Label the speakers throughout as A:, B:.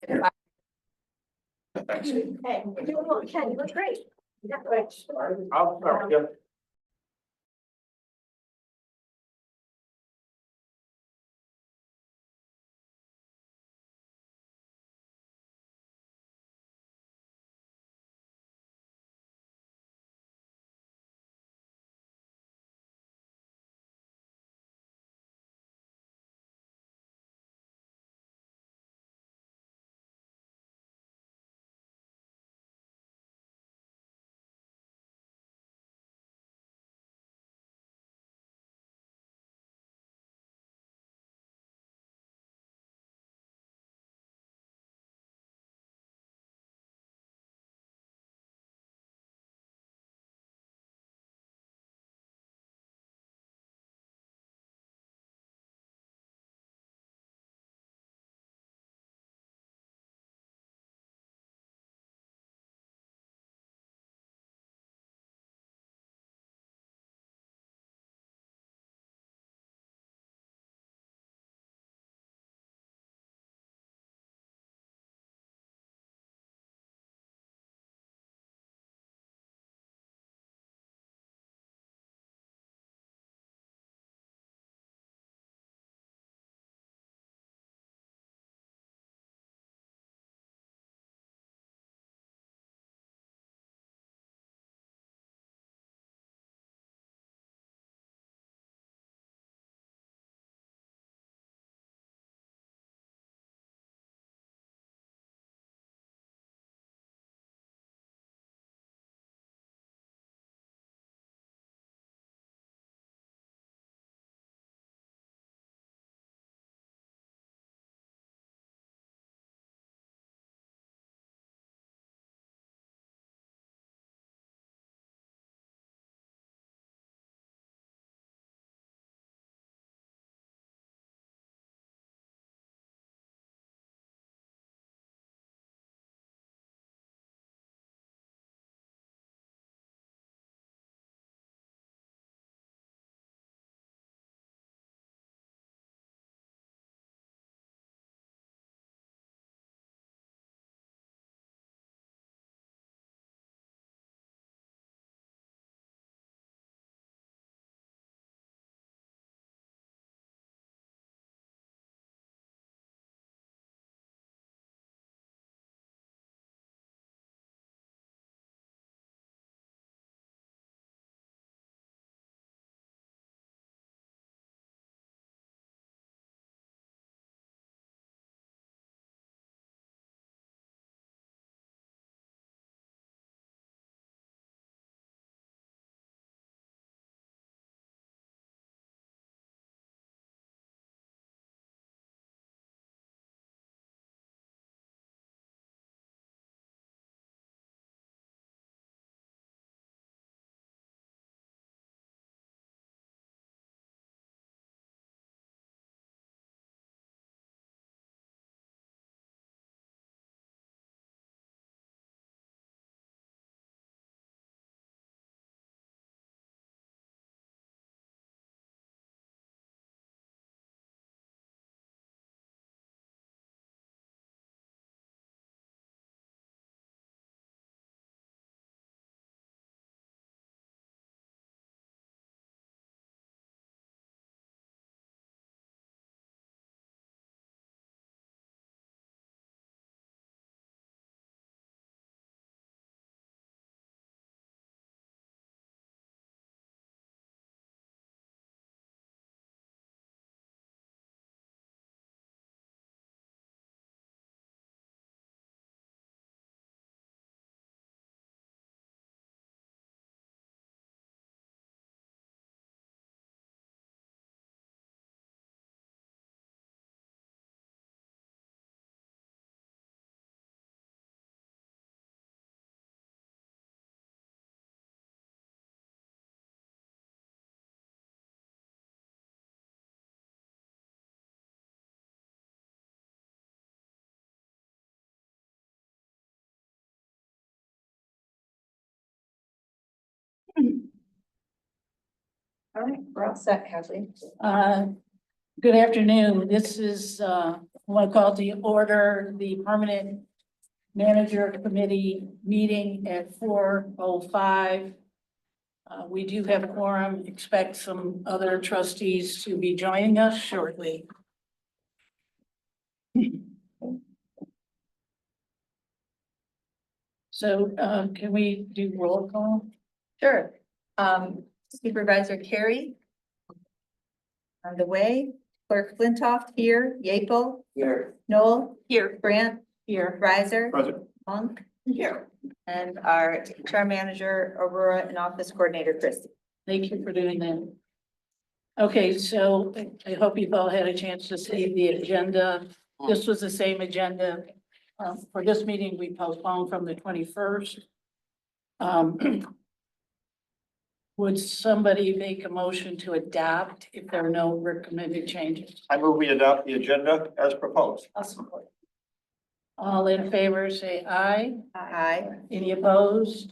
A: Hey, you're doing well, Ken, you look great. Yeah, right.
B: I'll start, yeah.
A: All right, we're all set, Kathleen.
C: Good afternoon. This is
B: want to call to order the permanent manager committee meeting at 4:05. We do have a quorum, expect some other trustees to be joining us shortly. So, can we do roll call?
A: Sure. Supervisor Carey. On the way, Clerk Flintoff here, Yeaple. Here. Noel. Here. Brandt.
B: Here.
A: Riser.
C: Present.
A: Monk. Here. And our HR manager, Aurora, and office coordinator, Christie.
B: Thank you for doing that. Okay, so I hope you've all had a chance to see the agenda. This was the same agenda. For this meeting, we postponed from the 21st. Would somebody make a motion to adopt if there are no recommended changes?
C: I move we adopt the agenda as proposed.
B: I'll support. All in favor, say aye.
A: Aye.
B: Any opposed?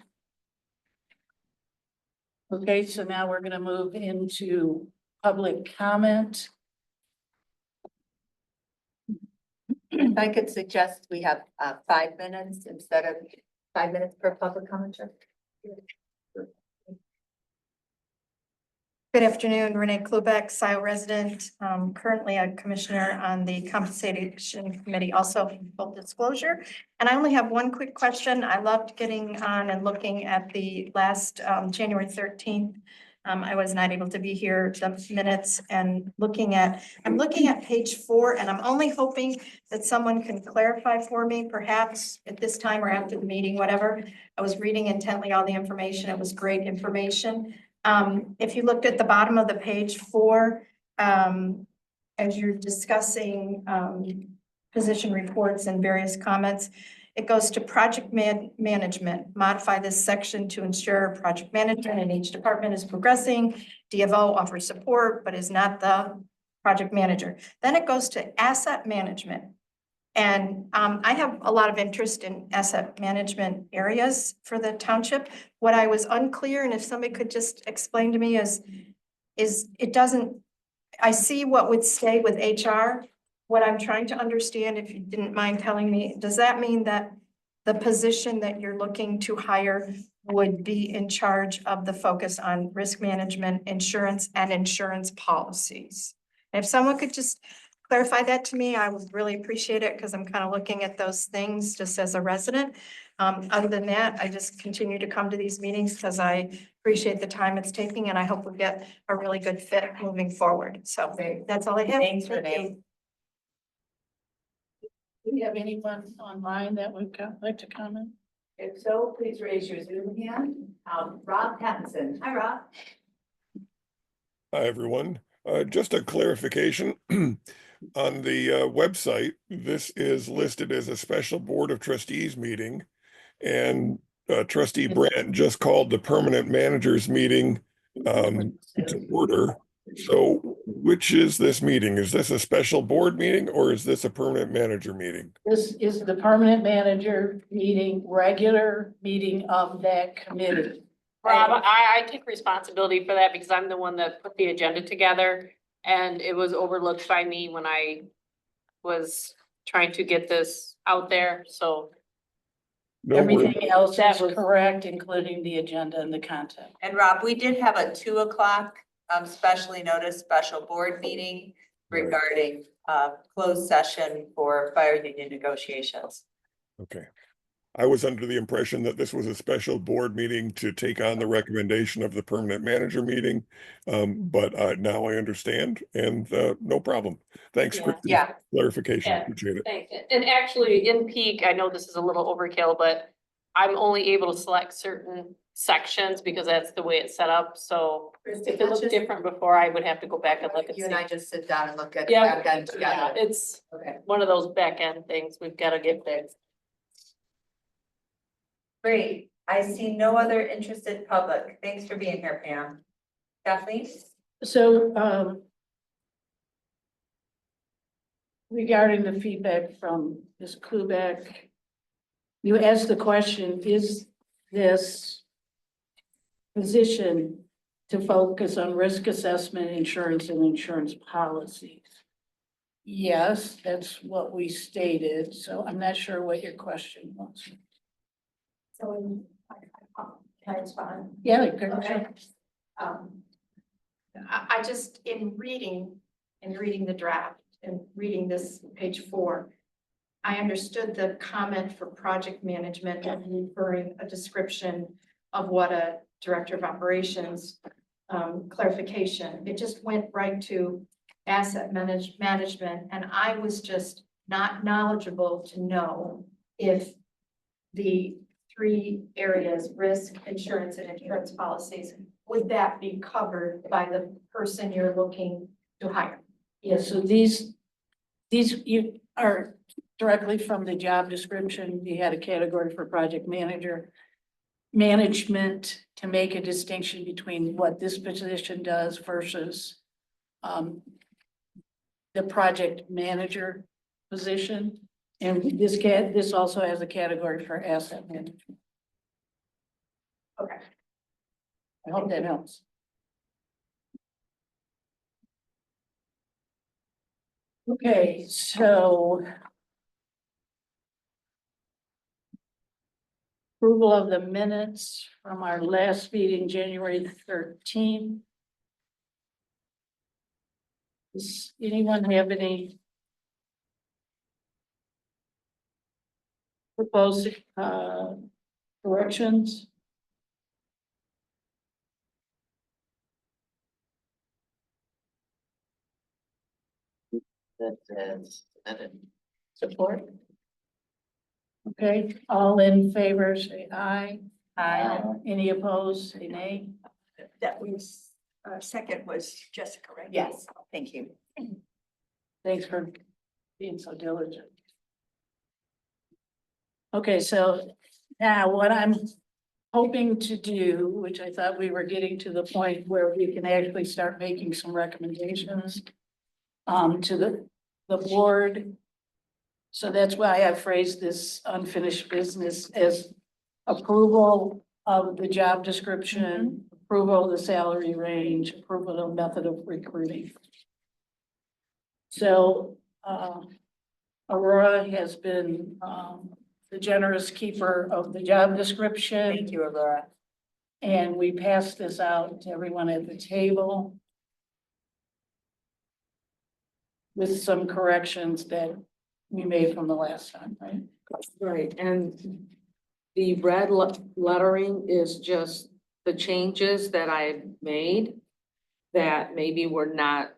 B: Okay, so now we're gonna move into public comment.
A: If I could suggest we have 5 minutes instead of 5 minutes per public commenter.
D: Good afternoon, Renee Klubeck, Scio resident, currently a commissioner on the compensation committee, also full disclosure. And I only have one quick question. I loved getting on and looking at the last January 13th. I was not able to be here, the minutes, and I'm looking at page 4, and I'm only hoping that someone can clarify for me, perhaps at this time or after the meeting, whatever. I was reading intently all the information. It was great information. If you looked at the bottom of the page 4, as you're discussing, position reports and various comments, it goes to project management. Modify this section to ensure project management in each department is progressing. DFO offers support, but is not the project manager. Then it goes to asset management. And I have a lot of interest in asset management areas for the township. What I was unclear, and if somebody could just explain to me is it doesn't, I see what would stay with HR. What I'm trying to understand, if you didn't mind telling me, does that mean that the position that you're looking to hire would be in charge of the focus on risk management, insurance, and insurance policies? And if someone could just clarify that to me, I would really appreciate it, because I'm kind of looking at those things just as a resident. Other than that, I just continue to come to these meetings because I appreciate the time it's taking, and I hope we get a really good fit moving forward. So that's all I have.
A: Thanks,
D: Thank
A: Renee.
D: you.
B: Do we have anyone online that would like to comment?
A: If so, please raise your Zoom hand. Rob Pattinson. Hi, Rob.
E: Hi, everyone. Just a clarification. On the website, this is listed as a special Board of Trustees meeting. And Trustee Brandt just called the permanent managers meeting to order. So which is this meeting? Is this a special board meeting or is this a permanent manager meeting?
B: This is the permanent manager meeting, regular meeting of that committee.
F: Rob, I take responsibility for that because I'm the one that put the agenda together, and it was overlooked by me when I was trying to get this out there, so.
E: No
B: Everything
E: worries.
B: else
F: That
B: is
F: was-
B: correct, including the agenda and the content.
A: And Rob, we did have a 2 o'clock specially noticed special board meeting
E: Right.
A: regarding closed session for fire union negotiations.
E: Okay. I was under the impression that this was a special board meeting to take on the recommendation of the permanent manager meeting. But now I understand, and no problem. Thanks,
F: Yeah.
E: Christy.
A: Yeah.
E: Clarification,
F: Yeah.
E: appreciate it.
F: Thanks. And actually, in peak, I know this is a little overkill, but I'm only able to select certain sections because that's the way it's set up, so.
A: Christie,
F: If it looked different before, I would have to go back and look and see.
A: You and I just sit down and look at.
F: Yeah,
A: back end
F: yeah,
A: together.
F: it's
A: Okay,
F: one of those back end things we've got to get fixed.
A: great. I see no other interested public. Thanks for being here, Pam. Kathleen?
B: So, regarding the feedback from Ms. Klubeck, you asked the question, is this position to focus on risk assessment, insurance, and insurance policies? Yes, that's what we stated, so I'm not sure what your question was.
D: So can I respond?
B: Yeah, good.
D: Okay. I just, in reading the draft and reading this page 4, I understood the comment for project management and referring a description of what a director of operations, clarification. It just went right to asset management, and I was just not knowledgeable to know if the 3 areas, risk, insurance, and insurance policies, would that be covered by the person you're looking to hire?
B: Yeah, so these you are directly from the job description. We had a category for project manager. Management to make a distinction between what this position does versus the project manager position. And this also has a category for asset management.
D: Okay.
B: I hope that helps. Okay, so approval of the minutes from our last meeting, January 13th. Does anyone have any proposed corrections? Support? Okay, all in favor, say aye.
A: Aye.
B: Any opposed, say nay.
G: That was, second was Jessica, right?
A: Yes, thank you.
B: Thanks for being so diligent. Okay, so now what I'm hoping to do, which I thought we were getting to the point where we can actually start making some recommendations to the board. So that's why I phrased this unfinished business as approval of the job description, approval of the salary range, approval of method of recruiting. So Aurora has been the generous keeper of the job description.
A: Thank you, Aurora.
B: And we passed this out to everyone at the table with some corrections that we made from the last time, right?
H: Right, and the red lettering is just the changes that I made that maybe were not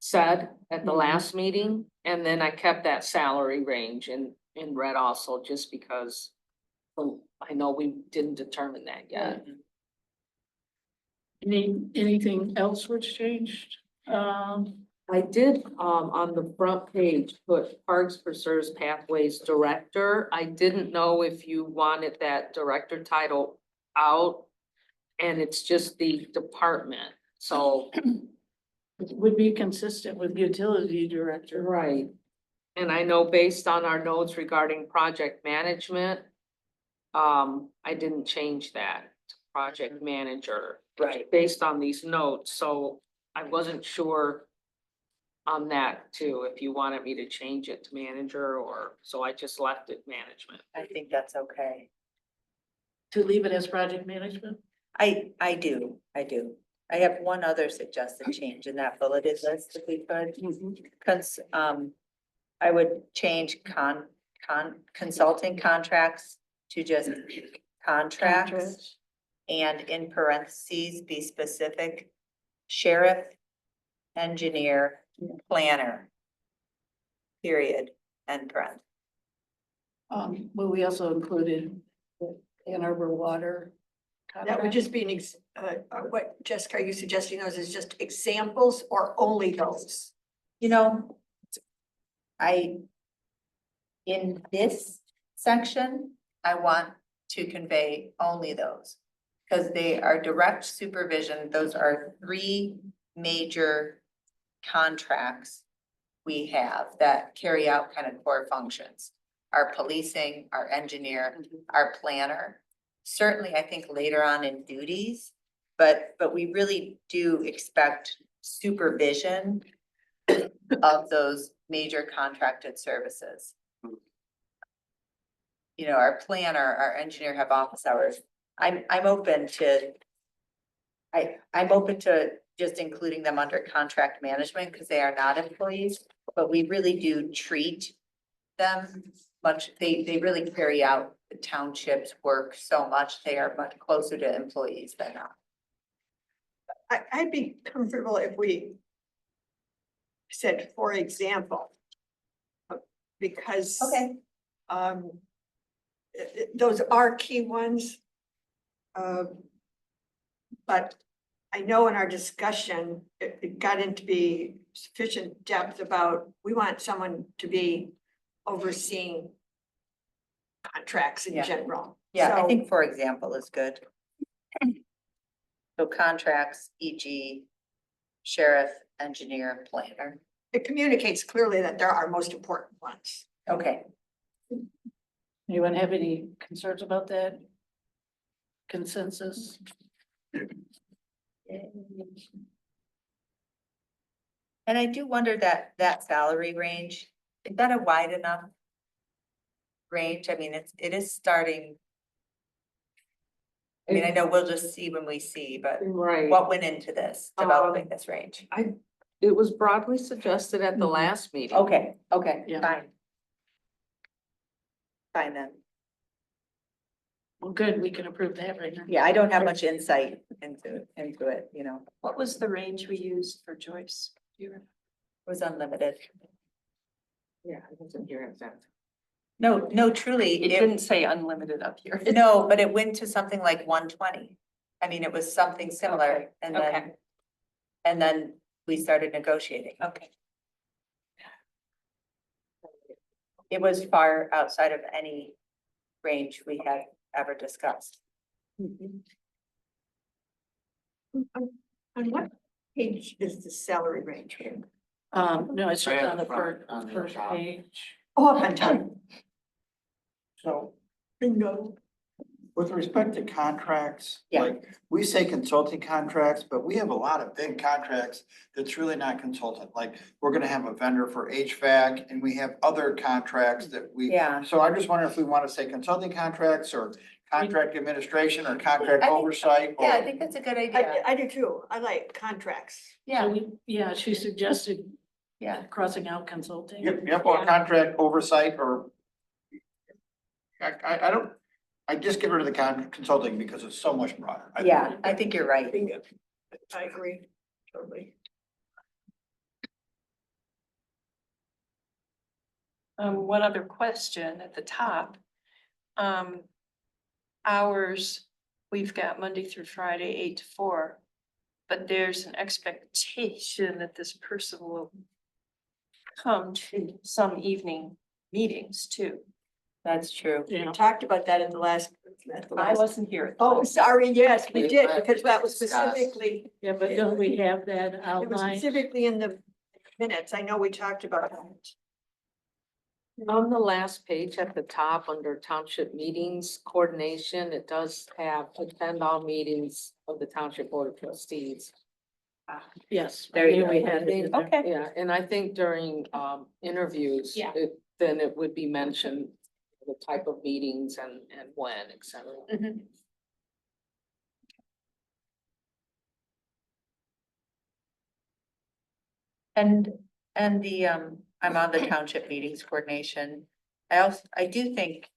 H: said at the last meeting, and then I kept that salary range in red also, just because I know we didn't determine that yet.
B: Anything else which changed?
H: I did, on the front page, put Parks, Preserves, Pathways Director. I didn't know if you wanted that director title out, and it's just the department, so.
B: It would be consistent with utility director.
H: Right. And I know based on our notes regarding project management, I didn't change that to project manager.
A: Right.
H: Based on these notes, so I wasn't sure on that too, if you wanted me to change it to manager, or, so I just left it management.
A: I think that's okay.
B: To leave it as project management?
A: I do. I have one other suggested change in that bulleted list, if we could. Cause, I would change consulting contracts to just contracts. And in parentheses, be specific, sheriff, engineer, planner. Period, and parentheses.
B: But we also included the Ann Arbor Water.
G: That would just be what Jessica, are you suggesting those as just examples or only those?
A: You know, in this section, I want to convey only those. Because they are direct supervision, those are 3 major contracts we have that carry out kind of core functions. Our policing, our engineer, our planner. Certainly, I think later on in duties, but we really do expect supervision of those major contracted services. You know, our planner, our engineer have office hours. I'm open to. I'm open to just including them under contract management because they are not employees, but we really do treat them much, they really carry out the township's work so much, they are much closer to employees than not.
G: I'd be comfortable if we said, for example, because um, those are key ones. But I know in our discussion, it got into be sufficient depth about, we want someone to be overseeing contracts in
A: Yeah.
G: general.
A: Yeah, I
G: So-
A: think for example is good. So contracts, e.g. sheriff, engineer, planner.
G: It communicates clearly that there are most important ones.
A: Okay,
B: Anyone have any concerns about that? Consensus?
A: and I do wonder that salary range, is that a wide enough range? I mean, it is starting. I mean, I know we'll just see when we see, but
H: Right.
A: what went into this, developing this range?
H: It was broadly suggested at the
B: Mhm.
H: last meeting.
A: Okay,
B: Yeah.
A: fine. Fine then.
B: Well, good, we can approve that right now.
A: Yeah, I don't have much insight into it, you know,
I: What was the range we used for Joyce? Do you remember?
A: it was unlimited.
H: Yeah, I wasn't here at that.
A: No, truly,
I: It didn't say unlimited up here.
A: no, but it went to something like 120. I mean, it was something similar and then.
I: okay.
A: And then we started negotiating.
I: Okay.
A: It was far outside of any range we had ever discussed.
G: On what page is the salary range?
B: No, it's just on the
C: On the
B: first
C: top.
B: page.
G: Oh, I'm done.
C: So
G: Bingo.
C: with respect to contracts,
A: Yeah.
C: like, we say consulting contracts, but we have a lot of big contracts that's really not consultant. Like, we're gonna have a vendor for HVAC and we have other contracts that we.
A: Yeah.
C: So I just wonder if we want to say consulting contracts or contract administration or contract
A: I think-
C: oversight.
A: Yeah, I
C: or-
A: think that's a good idea.
G: I do too. I like contracts.
B: So yeah, she suggested
A: Yeah.
B: crossing out consulting.
C: Yep, or contract oversight or. I don't, I just get rid of the consulting because it's so much broader. I think.
A: Yeah, I think you're right.
G: Bingo. I agree, totally.
I: One other question at the top. Hours, we've got Monday through Friday, 8 to 4. But there's an expectation that this person will come to some evening meetings too.
A: That's true.
G: We
B: Yeah,
G: talked about that at the last.
I: I wasn't here.
G: Oh, sorry, yes, we did, because that was specifically,
B: yeah, but don't we have that
G: it was
B: outlined?
G: specifically in the minutes. I know we talked about that.
H: On the last page at the top, under township meetings coordination, it does have attend all meetings of the township board of trustees.
B: Yes.
A: There you
B: I knew
A: go.
B: we had it in there.
A: Okay.
H: Yeah, and I think during interviews.
I: Yeah.
H: Then it would be mentioned the type of meetings and when, et cetera.
A: And the, I'm on the township meetings coordination. I do think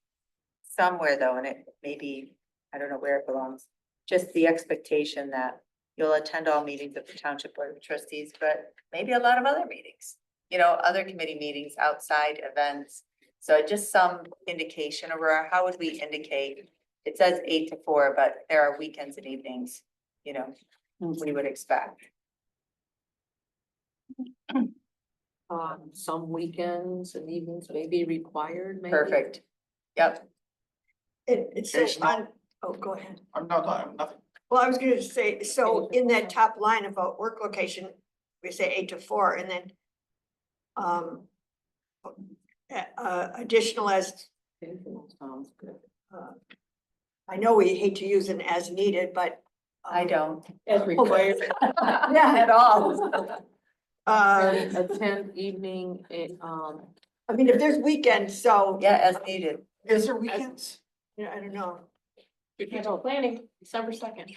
A: somewhere though, and it maybe, I don't know where it belongs, just the expectation that you'll attend all meetings of the township board of trustees, but maybe a lot of other meetings, you know, other committee meetings, outside events. So just some indication, or how would we indicate? It says 8 to 4, but there are weekends and evenings, you know, we would expect.
H: Some weekends and evenings may be required, maybe.
A: Perfect. Yep.
G: It's so
C: Occasional.
G: fun. Oh, go ahead.
C: I'm not, nothing.
G: Well, I was gonna say, so in that top line about work location, we say 8 to 4, and then additional as,
H: Sounds good.
G: I know we hate to use an as needed, but
A: I don't.
B: As required.
A: Yeah, at all.
H: Attend evening,
G: I mean, if there's weekends, so,
A: Yeah, as needed.
C: Is there weekends?
G: I don't know.
F: Capital planning, December 2nd.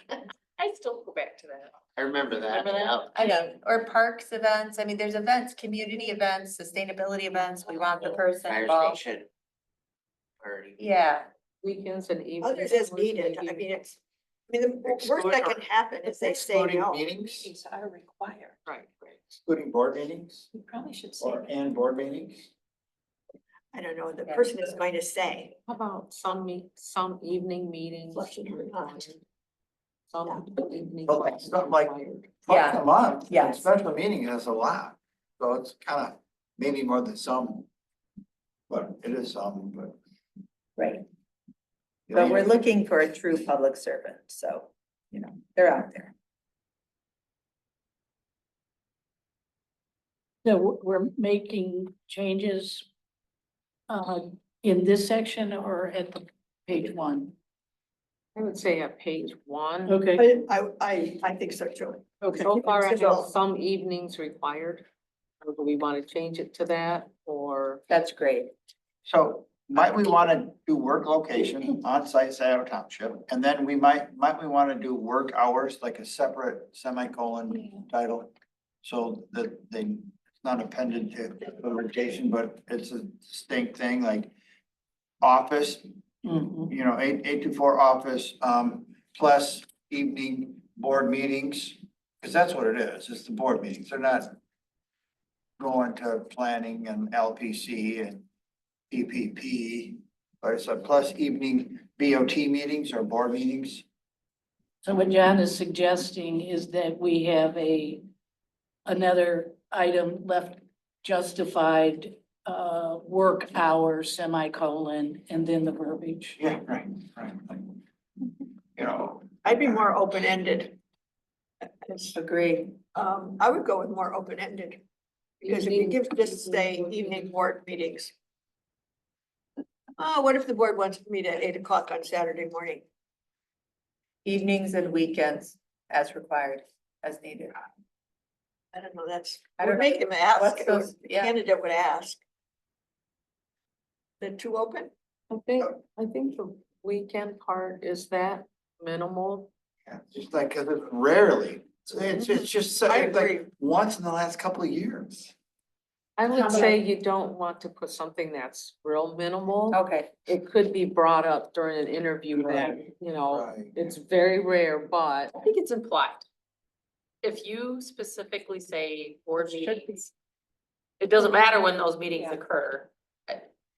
F: I still go back to that.
C: I remember that.
F: Remember that?
A: I know, or parks events, I mean, there's events, community events, sustainability events, we want the person involved. Yeah,
H: weekends and evenings.
G: Others as needed, I mean, it's, I mean, the worst that can happen is they say
C: Excluding
G: no.
C: meetings,
I: These are required.
H: Right.
C: excluding board meetings,
I: You probably should say.
C: or and board meetings.
G: I don't know, the
A: Yeah.
G: person is going to say.
H: How about some evening meetings?
G: Flushing her out.
H: Some evening.
C: But like, stuff like-
H: required.
A: Yeah.
C: Once a month,
A: Yeah.
C: a special meeting is a lot, so it's kind of maybe more than some. But it is some, but.
A: right, but we're looking for a true public servant, so, you know, they're out there.
B: So we're making changes in this section or at the page one?
H: I would say at page one.
B: Okay,
G: I think so too.
B: okay.
H: So far, I have
G: Consider-
H: some evenings required. Or do we want to change it to that or?
A: That's great.
C: So might we want to do work location on site Scio Township, and then might we want to do work hours, like a separate semicolon title? So that it's not appended to the rotation, but it's a distinct thing, like office,
B: Mhm.
C: you know, 8 to 4 office, plus evening board meetings. Cause that's what it is, it's the board meetings, they're not going to planning and LPC and PPP, but it's a plus evening BOT meetings or board meetings.
B: So what John is suggesting is that we have another item left justified, work hours, semicolon, and then the verbiage.
C: Yeah, right. You know,
G: I'd be more open-ended.
A: Agree.
G: I would go with more open-ended, because if you give, just say evening board meetings. Oh, what if the board wants to meet at 8 o'clock on Saturday morning?
A: Evenings and weekends as required, as needed.
G: I don't know, that's,
A: I
G: I
A: don't
G: would
A: know.
G: make him ask,
A: What's those,
G: the
A: yeah,
G: candidate would ask. They're too open?
H: I think the weekend part is that minimal.
C: yeah, just like, cause it's rarely, it's just so-
G: I
C: it's like
G: agree.
C: once in the last couple of years.
H: I
B: How
H: would
B: about-
H: say you don't want to put something that's real minimal.
A: okay,
H: It could be brought up during an interview that, you know,
C: Right.
H: it's very rare, but
F: I think it's implied. If you specifically say board meetings, it doesn't matter when those meetings occur.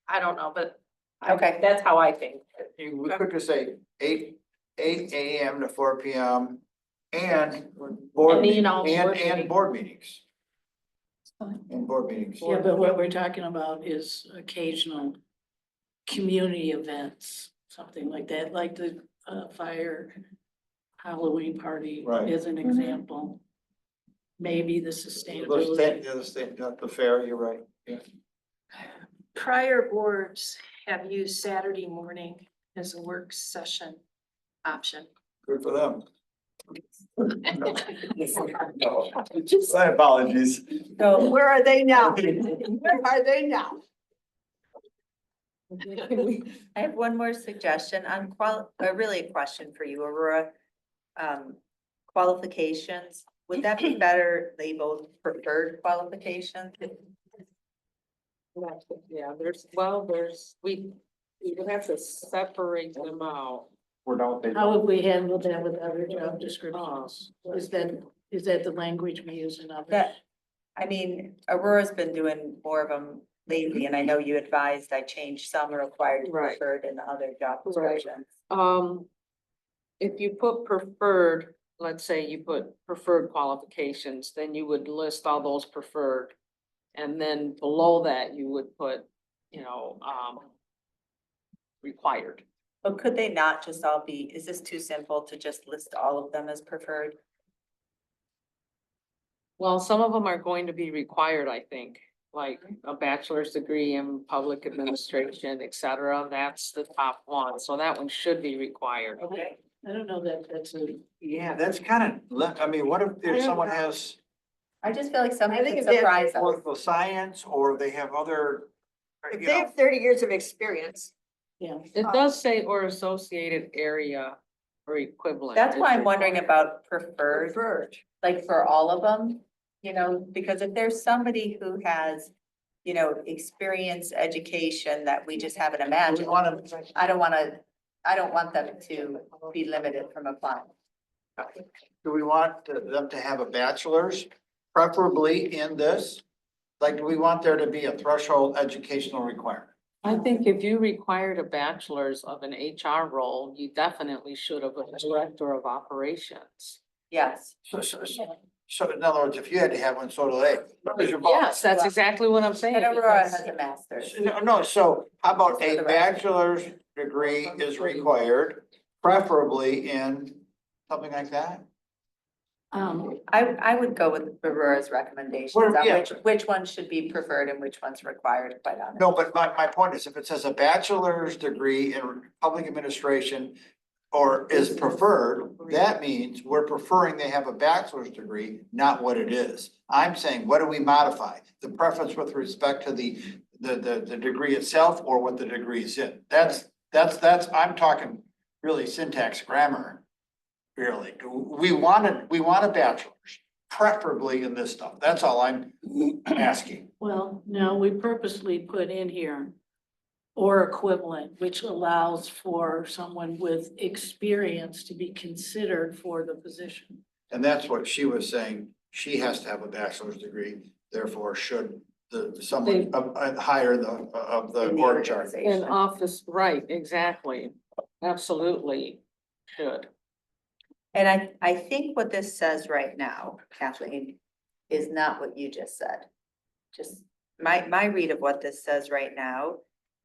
F: I don't know, but
A: okay,
F: that's how I think.
C: We could just say 8 AM to 4 PM and board,
F: And, you know,
C: meeting-
F: board
C: and
F: meeting.
C: board meetings.
B: Fine.
C: And board meetings.
B: Yeah, but what we're talking about is occasional community events, something like that, like the fire Halloween party
C: Right.
B: as an example. Maybe the sustainability.
C: The fair, you're right, yeah.
I: Prior boards have used Saturday morning as a work session option.
C: Good for them. My apologies.
A: so,
G: Where are they now? Where are they now?
A: I have one more suggestion on really a question for you, Aurora. Qualifications, would that be better labeled preferred qualifications?
H: yeah, we would have to separate them out.
C: We're done with
B: How have we handled that with other job descriptions? Is that the language we use in others?
A: That, I mean, Aurora's been doing more of them lately, and I know you advised I changed some or required
H: Right.
A: preferred in the other job
H: Right.
A: descriptions.
H: If you put preferred, let's say you put preferred qualifications, then you would list all those preferred. And then below that, you would put, you know, required.
A: But could they not just all be, is this too simple to just list all of them as preferred?
H: Well, some of them are going to be required, I think, like a bachelor's degree in public administration, et cetera. That's the top one, so that one should be required.
B: Okay, I don't know that that's a.
C: Yeah, that's kind of, I mean, what if
G: I don't
C: someone
G: know.
C: has,
A: I just feel like
G: I
A: somebody
G: think
A: could
G: if they have-
A: surprise us.
C: Political science, or they have other,
G: If
C: you
G: they
C: know,
G: have 30 years of experience,
B: Yeah.
H: It does say or associated area or equivalent.
A: That's why
H: is
A: I'm wondering
H: required.
A: about preferred,
G: preferred.
A: like for all of them, you know, because if there's somebody who has, you know, experience, education that we just haven't
C: do we
A: imagined,
C: wanna,
A: I don't want them to be limited from applying.
C: do we want them to have a bachelor's, preferably in this? Like, do we want there to be a threshold educational requirement?
H: I think if you required a bachelor's of an HR role, you definitely should have a director of operations.
A: Yes,
C: So in other words, if you had to have one, so do they. Where's your boss?
H: Yes, that's exactly what I'm saying.
A: and Aurora
H: because-
A: has a master's.
C: No, so how about
A: For
C: a
A: the record.
C: bachelor's degree is required, preferably in something like that?
A: I would go with Aurora's recommendations
C: Well,
A: on
C: yeah.
A: which ones should be preferred and which ones required, quite honestly.
C: No, but my point is, if it says a bachelor's degree in public administration or is preferred, that means we're preferring they have a bachelor's degree, not what it is. I'm saying, what do we modify? The preference with respect to the degree itself or what the degree is in? That's, I'm talking really syntax grammar. Really, we want a bachelor's, preferably in this stuff. That's all I'm asking.
B: Well, no, we purposely put in here or equivalent, which allows for someone with experience to be considered for the position.
C: And that's what she was saying. She has to have a bachelor's degree, therefore should someone higher of the
A: In the
C: org chart.
H: In
A: organization.
H: office, right, exactly. Absolutely should.
A: And I think what this says right now, Kathleen, is not what you just said. Just my read of what this says right now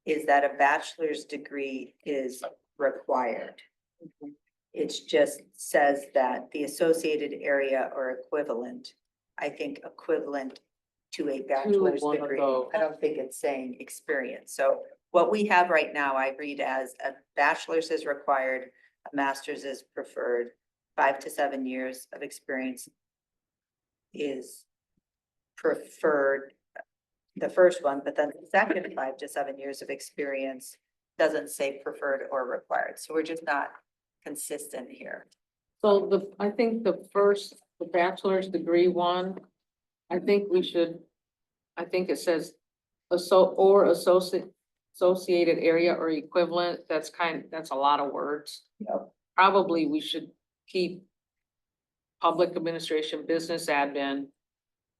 A: is that a bachelor's degree is required. It just says that the associated area or equivalent, I think equivalent to a bachelor's
H: one of
A: degree.
H: those.
A: I don't think it's saying experience. So what we have right now, I read as a bachelor's is required, a master's is preferred, 5 to 7 years of experience is preferred, the first one, but then the second 5 to 7 years of experience doesn't say preferred or required. So we're just not consistent here.
H: So I think the bachelor's degree one, I think it says associated area or equivalent, that's a lot of words.
A: Yep.
H: Probably we should keep public administration, business admin,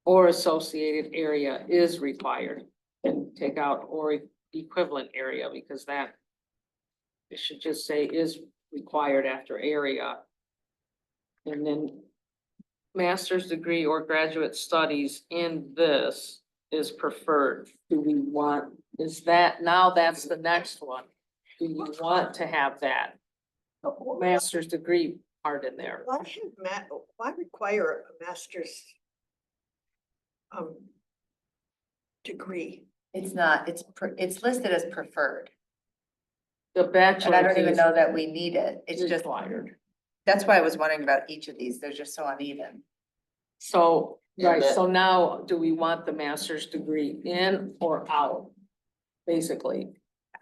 H: or associated area is required, and take out or equivalent area, because that it should just say is required after area. And then master's degree or graduate studies in this is preferred. Do we want, that's the next one. Do you want to have that master's degree part in there?
G: Why require a master's degree?
A: It's not, it's listed as preferred,
H: The bachelor's.
A: and I don't even
H: is
A: know that we need it. It's just,
H: required.
A: that's why I was wondering about each of these. They're just so uneven.
H: So,
J: Yeah,
H: right,
J: that-
H: so now do we want the master's degree in or out? Basically,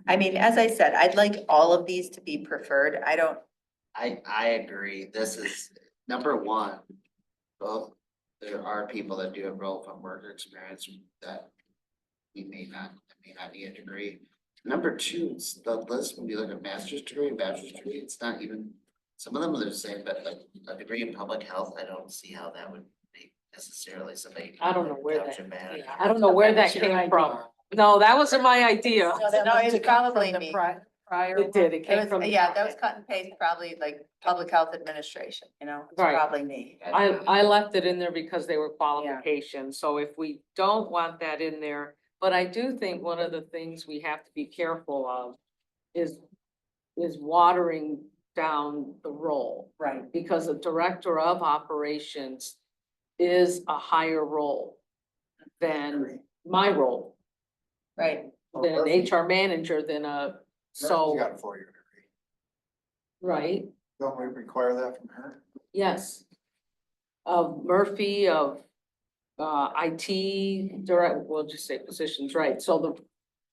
A: I mean, as I said, I'd like all of these to be preferred.
J: I agree. This is number one. Both, there are people that do have relevant work experience that we may not need a degree. Number two, it's the list, when you look at master's degree and bachelor's degree, it's not even, some of them are the same, but like a degree in public health, I don't see how that would be necessarily somebody.
H: I don't know where that,
J: township manager.
H: I don't know where that came from. No, that wasn't my idea.
A: No, it's probably me.
B: Prior.
H: It did, it came
A: It
H: from.
A: was, yeah, that was cut and paste, probably like public health administration, you know, it's
H: Right.
A: probably me.
H: I left it in there because they were qualifications, so if we don't want that in there, but I do think one of the things we have to be careful of is watering down the role,
A: Right.
H: because a director of operations is a higher role than my role,
A: Right.
H: than an HR manager, than a,
C: She's
H: so,
C: got a 4-year degree.
H: right?
C: Don't we require that from her?
H: Yes. Of Murphy, of IT direct, we'll just say positions, right? So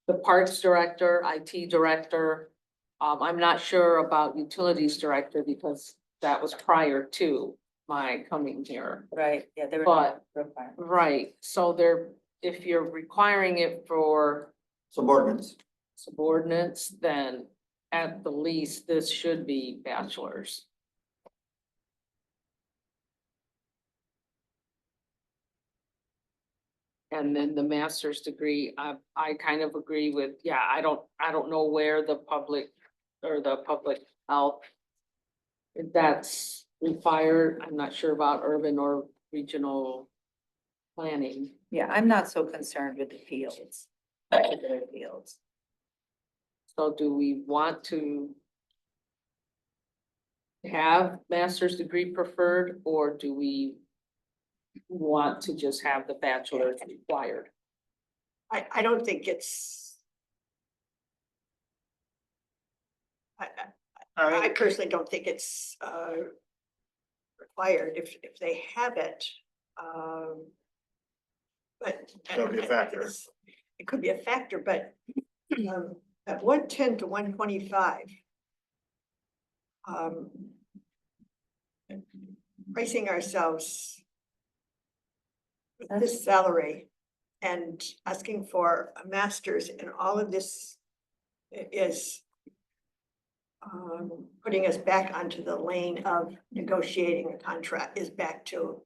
H: the parks director, IT director. I'm not sure about utilities director because that was prior to my coming here.
A: Right, yeah, there were
H: But-
A: no requirements.
H: Right, so if you're requiring it for
C: Subordinates.
H: subordinates, then at the least, this should be bachelor's. And then the master's degree, I kind of agree with, yeah, I don't know where the public or the public health. If that's required, I'm not sure about urban or regional planning.
A: Yeah, I'm not so concerned with the fields, particular fields.
H: So do we want to have master's degree preferred, or do we want to just have the bachelor's required?
G: I don't think it's. I personally don't think it's required if they have it. But.
C: That'll be a factor.
G: It could be a factor, but at 110 to 125. Pricing ourselves with this salary and asking for a master's and all of this is putting us back onto the lane of negotiating a contract, is back to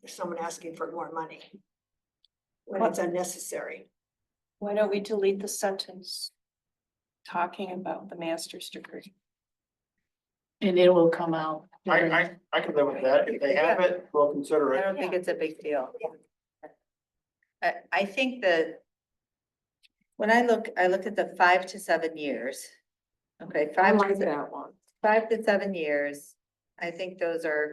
G: someone asking for more money when it's unnecessary.
I: Why don't we delete the sentence talking about the master's degree?
B: And it will come out.
C: I can live with that. If they have it, we'll consider
A: I
C: it.
A: don't think it's a big deal. I think that when I look at the 5 to 7 years. Okay,
H: I
A: 5
H: like
A: to
H: that one.
A: 5 to 7 years. I think those are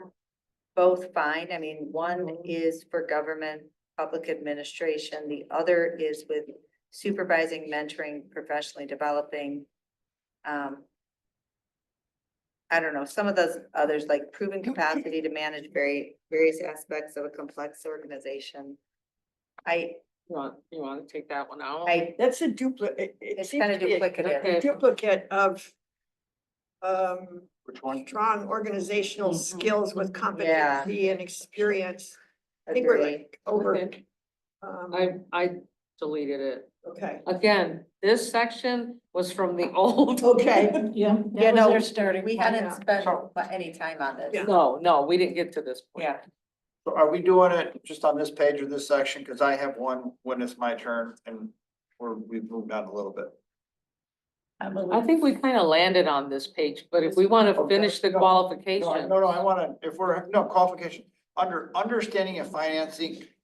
A: both fine. I mean, one is for government, public administration. The other is with supervising, mentoring, professionally developing. I don't know, some of those others, like proven capacity to manage various aspects of a complex organization.
H: You want to take that one out?
G: That's a duplicate.
A: It's kind of duplicative.
H: Okay.
G: Duplicate of
C: Which one?
G: strong organizational skills with competency and experience. I think we're
A: Agree.
G: like over.
H: Okay. I deleted it.
G: Okay,
H: Again, this section was from the old.
G: okay.
B: Yeah,
A: Yeah,
B: that was
A: no,
B: their starting.
A: We
B: point.
A: hadn't spent any time on this.
G: Yeah.
H: No, we didn't get to this point.
A: Yeah,
C: So are we doing it just on this page or this section? Cause I have one when it's my turn and we've moved on a little bit.
H: I think we kind of landed on this page, but if we want to finish the qualification.
C: No, I wanna, qualification, understanding of finance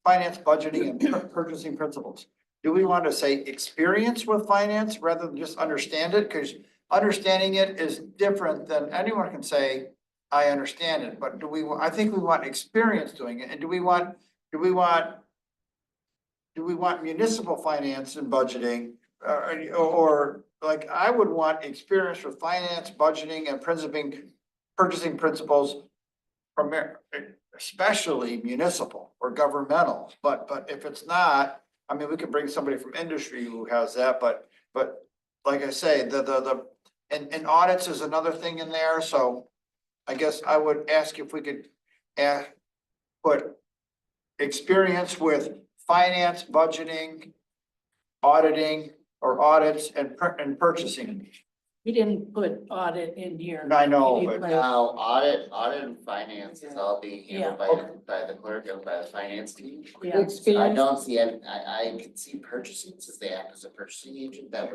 C: budgeting and purchasing principles. Do we want to say experience with finance rather than just understand it? Cause understanding it is different than anyone can say, I understand it, but I think we want experience doing it. And do we want municipal finance and budgeting? Or like, I would want experience with finance, budgeting and purchasing principles from, especially municipal or governmental. But if it's not, I mean, we could bring somebody from industry who has that, but like I say, and audits is another thing in there, so I guess I would ask if we could put experience with finance, budgeting, auditing, or audits and purchasing.
B: We didn't put audit in here.
C: I know,
B: Can you
C: but
B: put-
J: Now, audit and finance is all being handled
C: Yeah.
J: by the clerk and by the finance team.
B: Yeah.
J: I
H: Experience,
J: don't see, I could see purchasing, since they act as a purchasing agent, that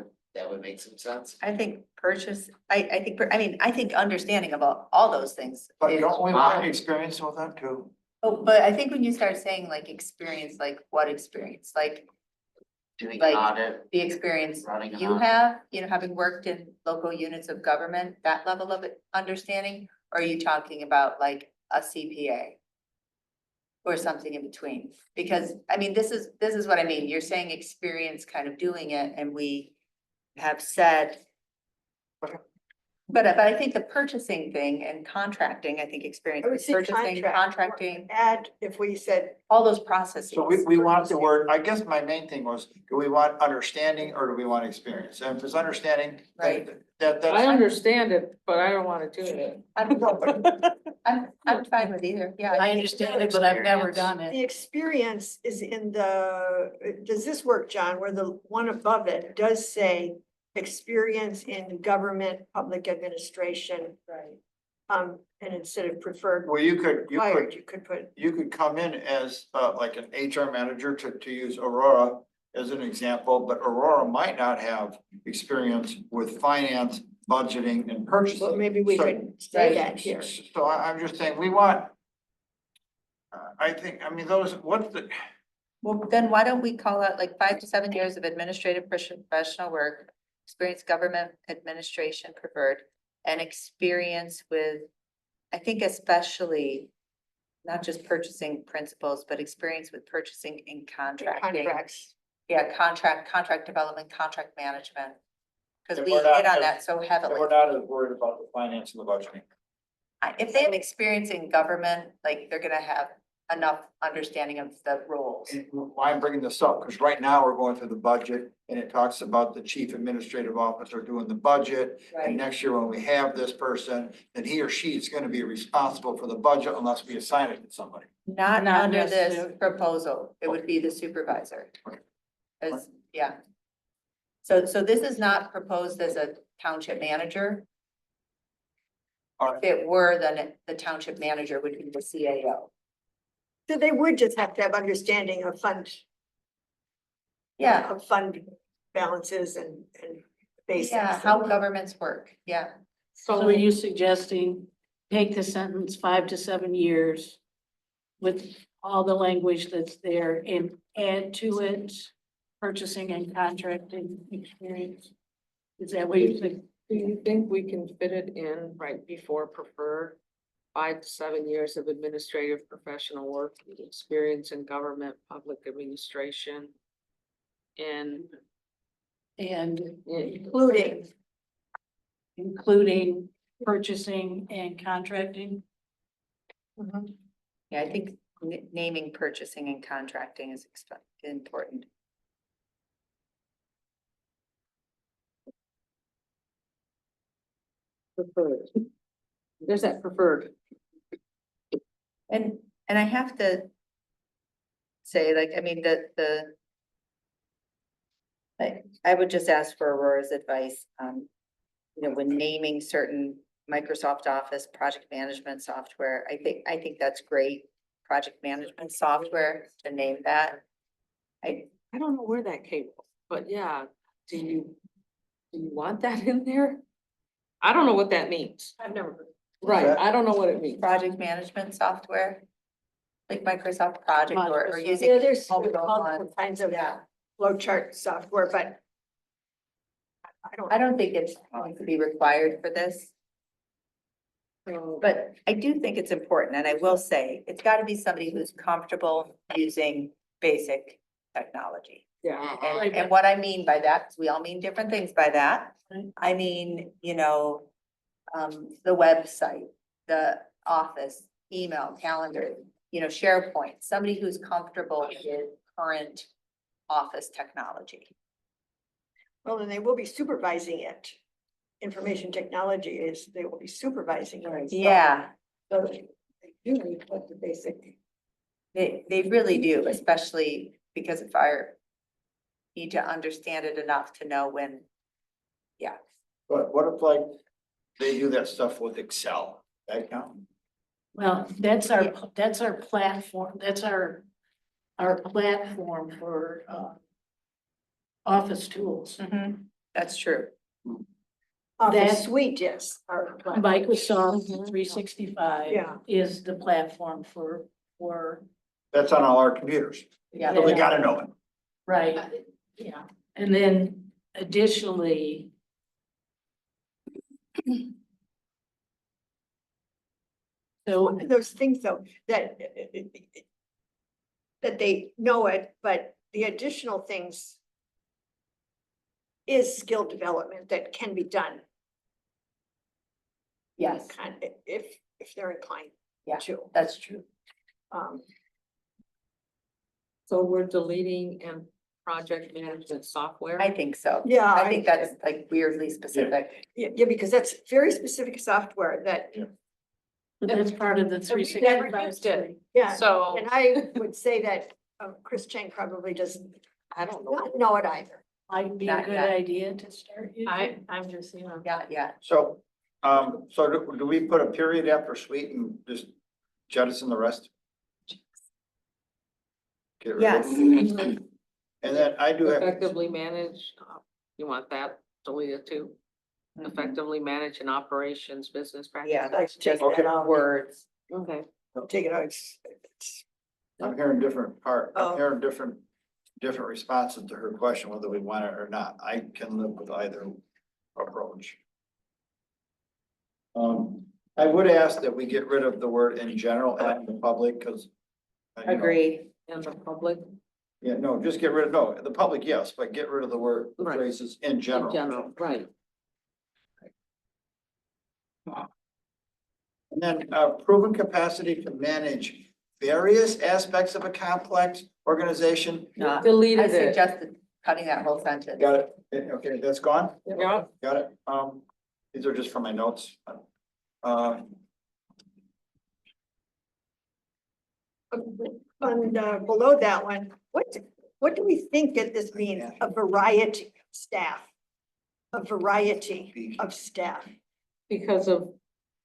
J: would make some sense.
A: I think I think understanding of all those things.
C: But
A: is-
C: don't we want experience with that too?
A: Oh, but I think when you start saying like experience, like what experience, like
J: Doing
A: Like-
J: audit,
A: the experience
J: running an
A: you
J: audit.
A: have, having worked in local units of government, that level of understanding? Or are you talking about like a CPA? Or something in between? Because, I mean, this is what I mean. You're saying experience kind of doing it, and we have said But I think the purchasing thing and contracting, I think experience
G: I would
A: with
G: say
A: purchasing,
G: contract,
A: contracting,
G: add, if we said,
A: all those processes.
C: So we want the word, I guess my main thing was, do we want understanding or do we want experience? And if it's understanding,
A: Right.
C: that's.
H: I understand it, but I don't wanna do it.
A: I'm fine with either, yeah.
B: I understand it, but I've never done
G: the
B: it.
G: experience is in does this work, John, where the one above it does say experience in government, public administration?
A: Right.
G: And instead of preferred
C: Well, you could
G: put,
C: you could come in as like an HR manager to use Aurora as an example, but Aurora might not have experience with finance, budgeting and purchasing.
G: well, maybe we
C: So-
G: could say that here.
C: So I'm just saying, we want. I think, I mean, those, what's the,
A: Well, then why don't we call out like 5 to 7 years of administrative professional work, experience government administration preferred, and experience with, I think especially not just purchasing principles, but experience with purchasing and contracting.
G: Contracts.
A: Yeah, contract development, contract management. Because
C: And
A: we
C: we're not
A: hit on
C: as-
A: that so heavily.
C: we're not as worried about the finance and the budgeting.
A: If they have experience in government, like they're gonna have enough understanding of the roles.
C: And why I'm bringing this up, because right now we're going through the budget and it talks about the chief administrative officer doing the budget. And next year when we have this person, then he or she is gonna be responsible for the budget unless we assign it to somebody.
A: Not
B: Not
A: under this
B: necessarily.
A: proposal, it would be the supervisor.
C: Okay.
A: As, yeah. So this is not proposed as a township manager.
C: All right.
A: If it were, then the township manager would be the CAO.
G: So they would just have to have understanding of
A: Yeah,
G: fund balances and basics.
A: yeah, how governments work, yeah.
B: So are you suggesting take the sentence 5 to 7 years with all the language that's there and add to it purchasing and contracting experience? Is that what you think?
H: Do you think we can fit it in right before preferred? 5 to 7 years of administrative professional work, experience in government, public administration. And
B: And including purchasing and contracting?
A: Yeah, I think naming purchasing and contracting is important.
H: preferred. There's that preferred.
A: And I have to say, like, I mean, I would just ask for Aurora's advice, you know, when naming certain Microsoft Office project management software, I think that's great. Project management software to name that.
H: I don't know where that came from, but yeah, do you want that in there? I don't know what that means.
G: I've never heard.
H: Right,
C: that?
H: I don't know what it means.
A: Project management software. Like Microsoft Project or
B: Microsoft.
A: using.
G: Yeah, there's
A: Home
G: multiple kinds of
A: Yeah.
G: flow chart software, but
A: I don't think it's going to be required for this,
H: So,
A: but I do think it's important, and I will say, it's gotta be somebody who's comfortable using basic technology.
H: yeah,
A: And what I mean by that, because we all mean different things by that,
B: Right.
A: I mean, you know, the website, the office, email, calendar, you know, SharePoint, somebody who's comfortable with current office technology.
G: well, then they will be supervising it. Information technology is, they will be supervising it. So-
A: Yeah,
G: So they do need what the basic.
A: they really do, especially because if I need to understand it enough to know when, yeah.
C: But what if like they do that stuff with Excel, that count?
B: Well, that's our platform, that's our platform for, office tools.
A: That's true.
G: Office
B: That-
G: suite, yes. our platform.
B: Microsoft 365
G: Yeah.
B: is the platform for,
C: That's on all our computers,
A: Yeah.
C: so we gotta know it.
B: right, yeah. And then additionally, so
G: One of those things though, that they know it, but the additional things is skill development that can be done.
A: Yes,
G: kind of, if they're inclined
A: Yeah.
G: to.
A: that's true.
H: So we're deleting and project management software.
A: I think so.
G: Yeah,
A: I think that's like weirdly specific.
G: Yeah, because that's very specific software that,
B: But that's part of the three
G: we never
B: sixty-five.
F: used it.
G: yeah,
F: So,
G: and I would say that Chris Chang probably does
H: I don't know.
G: not know it either.
B: Might be a
A: Not
B: good
A: yet.
B: idea to start using.
F: I'm just,
A: Yeah.
C: So, do we put a period after sweet and just jettison the rest? Get rid of it? And then I do have,
H: Effectively manage, you want that deleted too?
A: Mhm.
H: Effectively manage an operations business practice.
A: Yeah, that's
G: Take
A: just
G: that out.
A: words.
H: Okay.
G: Take it out.
C: I'm hearing I'm
G: Oh.
C: hearing different responses to her question, whether we want it or not. I can live with either approach. I would ask that we get rid of the word in general and the public, because.
A: Agreed.
H: And the public
C: Yeah, no, just get rid of, no, the public, yes, but get rid of the word
H: Right.
C: phrases in
H: in
C: general.
H: general, right?
C: And then proven capacity to manage various aspects of a complex organization.
A: No, I
H: Deleted it.
A: suggested cutting that whole sentence.
C: Got it? Okay, that's gone?
H: Yeah.
C: Got it? These are just from my notes.
G: And below that one, what do we think that this means? A variety of staff? A variety of staff?
H: Because of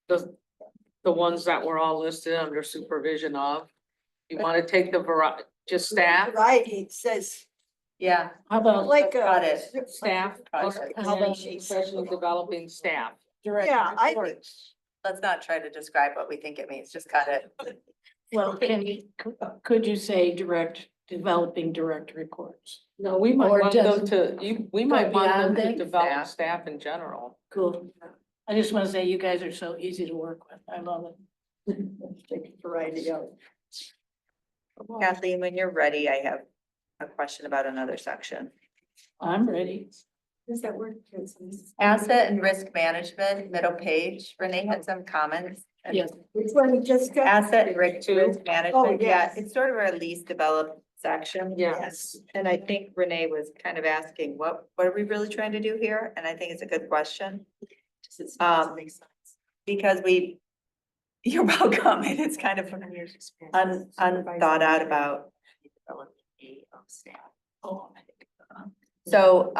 H: the ones that were all listed under supervision of. You want to take the just staff,
G: Variety says
A: Yeah,
B: How about
G: like
A: Got
G: a.
A: it.
H: staff,
A: Project.
H: and then professionally developing staff.
B: direct
G: Yeah, I think-
B: reports?
A: let's not try to describe what we think it means, just cut it.
B: Well, could you say developing direct reports?
H: No, we might
B: Or
H: want them
B: just
H: we might want them
B: beyond
H: to
B: that,
H: develop
A: staff.
H: staff in general.
B: Cool. I just want to say you guys are so easy to work with. I love it.
G: Take a variety of.
A: Kathleen, when you're ready, I have a question about another section.
B: I'm ready.
G: Is that word?
A: Asset and risk management, middle page. Renee had some comments.
B: Yes.
G: Which one, Jessica?
A: Asset and risk
H: Two.
A: management, yeah,
G: yes.
A: it's sort of our least developed section.
G: Yes.
A: And I think Renee was kind of asking, what are we really trying to do here? And I think it's a good question. Because you're welcome, and it's kind of unthought out about. So,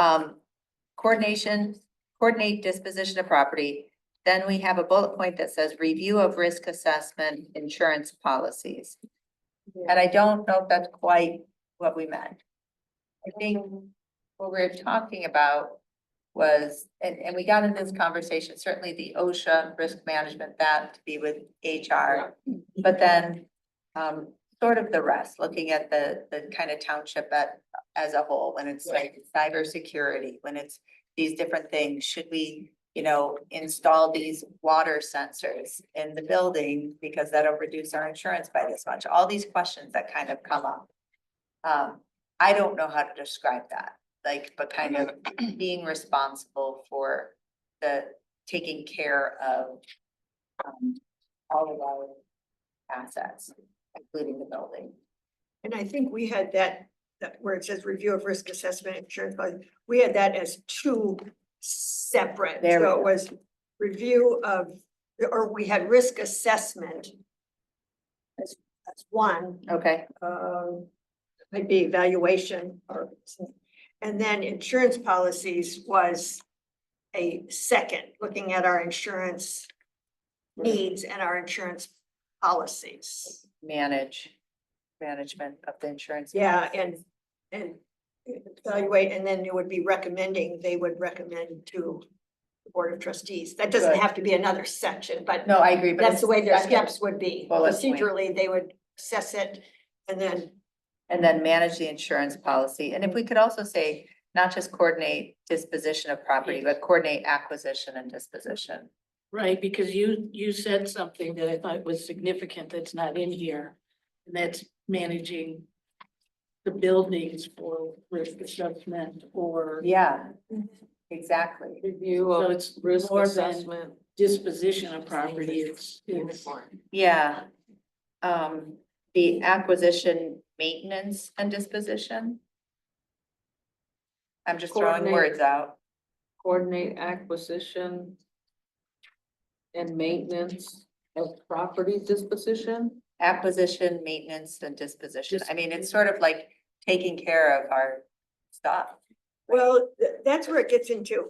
A: coordinate disposition of property. Then we have a bullet point that says review of risk assessment, insurance policies. And I don't know if that's quite what we meant. I think what we're talking about was, and we got into this conversation, certainly the OSHA risk management, that to be with HR. But then, sort of the rest, looking at the kind of township as a whole, when it's like cybersecurity, when it's these different things, should we, install these water sensors in the building because that'll reduce our insurance by this much? All these questions that kind of come up. I don't know how to describe that, but kind of being responsible for taking care of all of our assets, including the building.
G: And I think we had that where it says review of risk assessment insurance, but we had that as two separate.
A: There we
G: So
A: go.
G: it was review of, or we had risk assessment as one,
A: Okay,
G: might be evaluation or, and then insurance policies was a second, looking at our insurance needs and our insurance policies.
A: management of the insurance.
G: Yeah, and evaluate, and then it would be they would recommend to the Board of Trustees. That doesn't
A: Good.
G: have to be another section, but
A: No, I agree, but
G: that's the way their
A: it's second.
G: steps would be.
A: Bullet point.
G: Procedurally, they would assess it and then,
A: And then manage the insurance policy. And if we could also say, not just coordinate disposition of property, but coordinate acquisition and disposition.
B: Right, because you said something that I thought was significant that's not in here. And that's managing the buildings for risk assessment or.
A: Yeah, exactly.
H: Review
B: So
H: of
B: it's
H: risk
B: more than-
H: assessment.
B: disposition of property, it's,
A: Yeah. The acquisition, maintenance and disposition. I'm just throwing
H: Coordinate.
A: words out.
H: Coordinate acquisition and maintenance of property disposition.
A: Acquisition, maintenance and disposition. I mean, it's sort of like taking care of our stuff.
G: Well, that's where it gets into,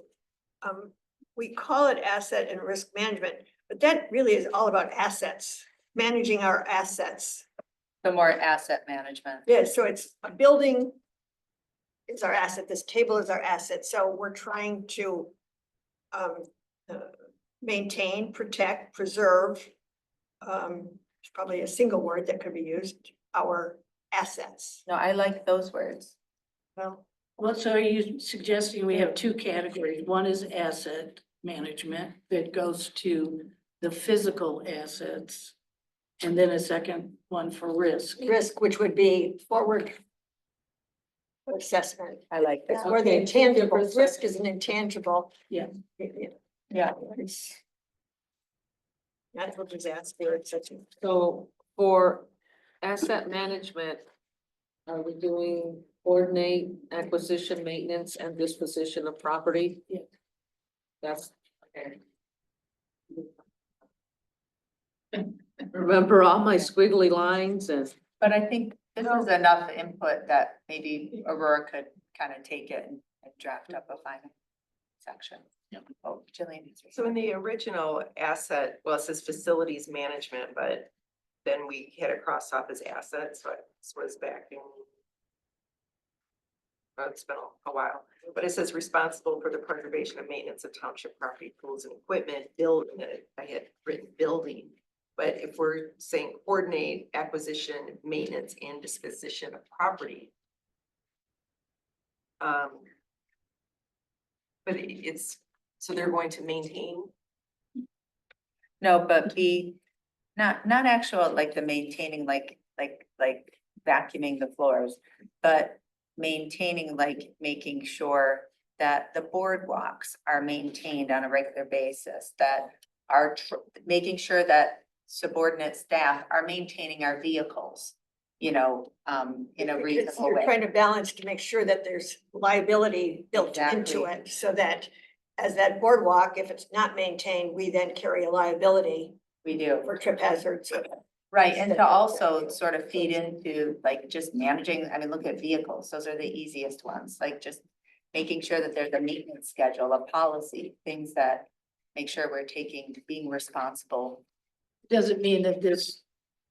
G: we call it asset and risk management, but that really is all about assets, managing our assets.
A: The more asset management.
G: Yeah, so it's a building is our asset, this table is our asset, so we're trying to uh, maintain, protect, preserve, it's probably a single word that could be used, our assets.
A: No, I like those words.
G: Well,
B: what, so are you suggesting we have two categories? One is asset management that goes to the physical assets. And then a second one for risk.
G: risk, which would be forward assessment.
A: I like
G: It's
A: that.
G: where the
H: Okay, two
G: intangible,
H: different
G: risk is an intangible.
B: Yeah.
A: Yeah.
G: It's natural disaster, it's such a.
H: So for asset management, are we doing coordinate acquisition, maintenance and disposition of property?
B: Yeah.
H: That's, okay. Remember all my squiggly lines and
A: But I think this is enough input that maybe Aurora could kind of take it and draft up a final section.
B: Yep.
A: Oh, Jillian.
K: So in the original asset, well, it says facilities management, but then we had it crossed off as assets, so it was back in. Well, it's been a while, but it says responsible for the preservation and maintenance of township property, tools and equipment, building, I had written building. But if we're saying coordinate acquisition, maintenance and disposition of property. But it's, so they're going to maintain.
A: No, but not actual, like the maintaining, like vacuuming the floors, but maintaining, like making sure that the boardwalks are maintained on a regular basis, that are making sure that subordinate staff are maintaining our vehicles, in a
G: Because
A: reasonable
G: you're
A: way.
G: trying to balance to make sure that there's liability built into
A: Exactly.
G: it, so that as that boardwalk, if it's not maintained, we then carry a liability
A: We do.
G: for trip hazards.
A: Right, and to also sort of feed into like just managing, I mean, look at vehicles, those are the easiest ones, like just making sure that there's a maintenance schedule, a policy, things that make sure we're being responsible.
B: Doesn't mean that this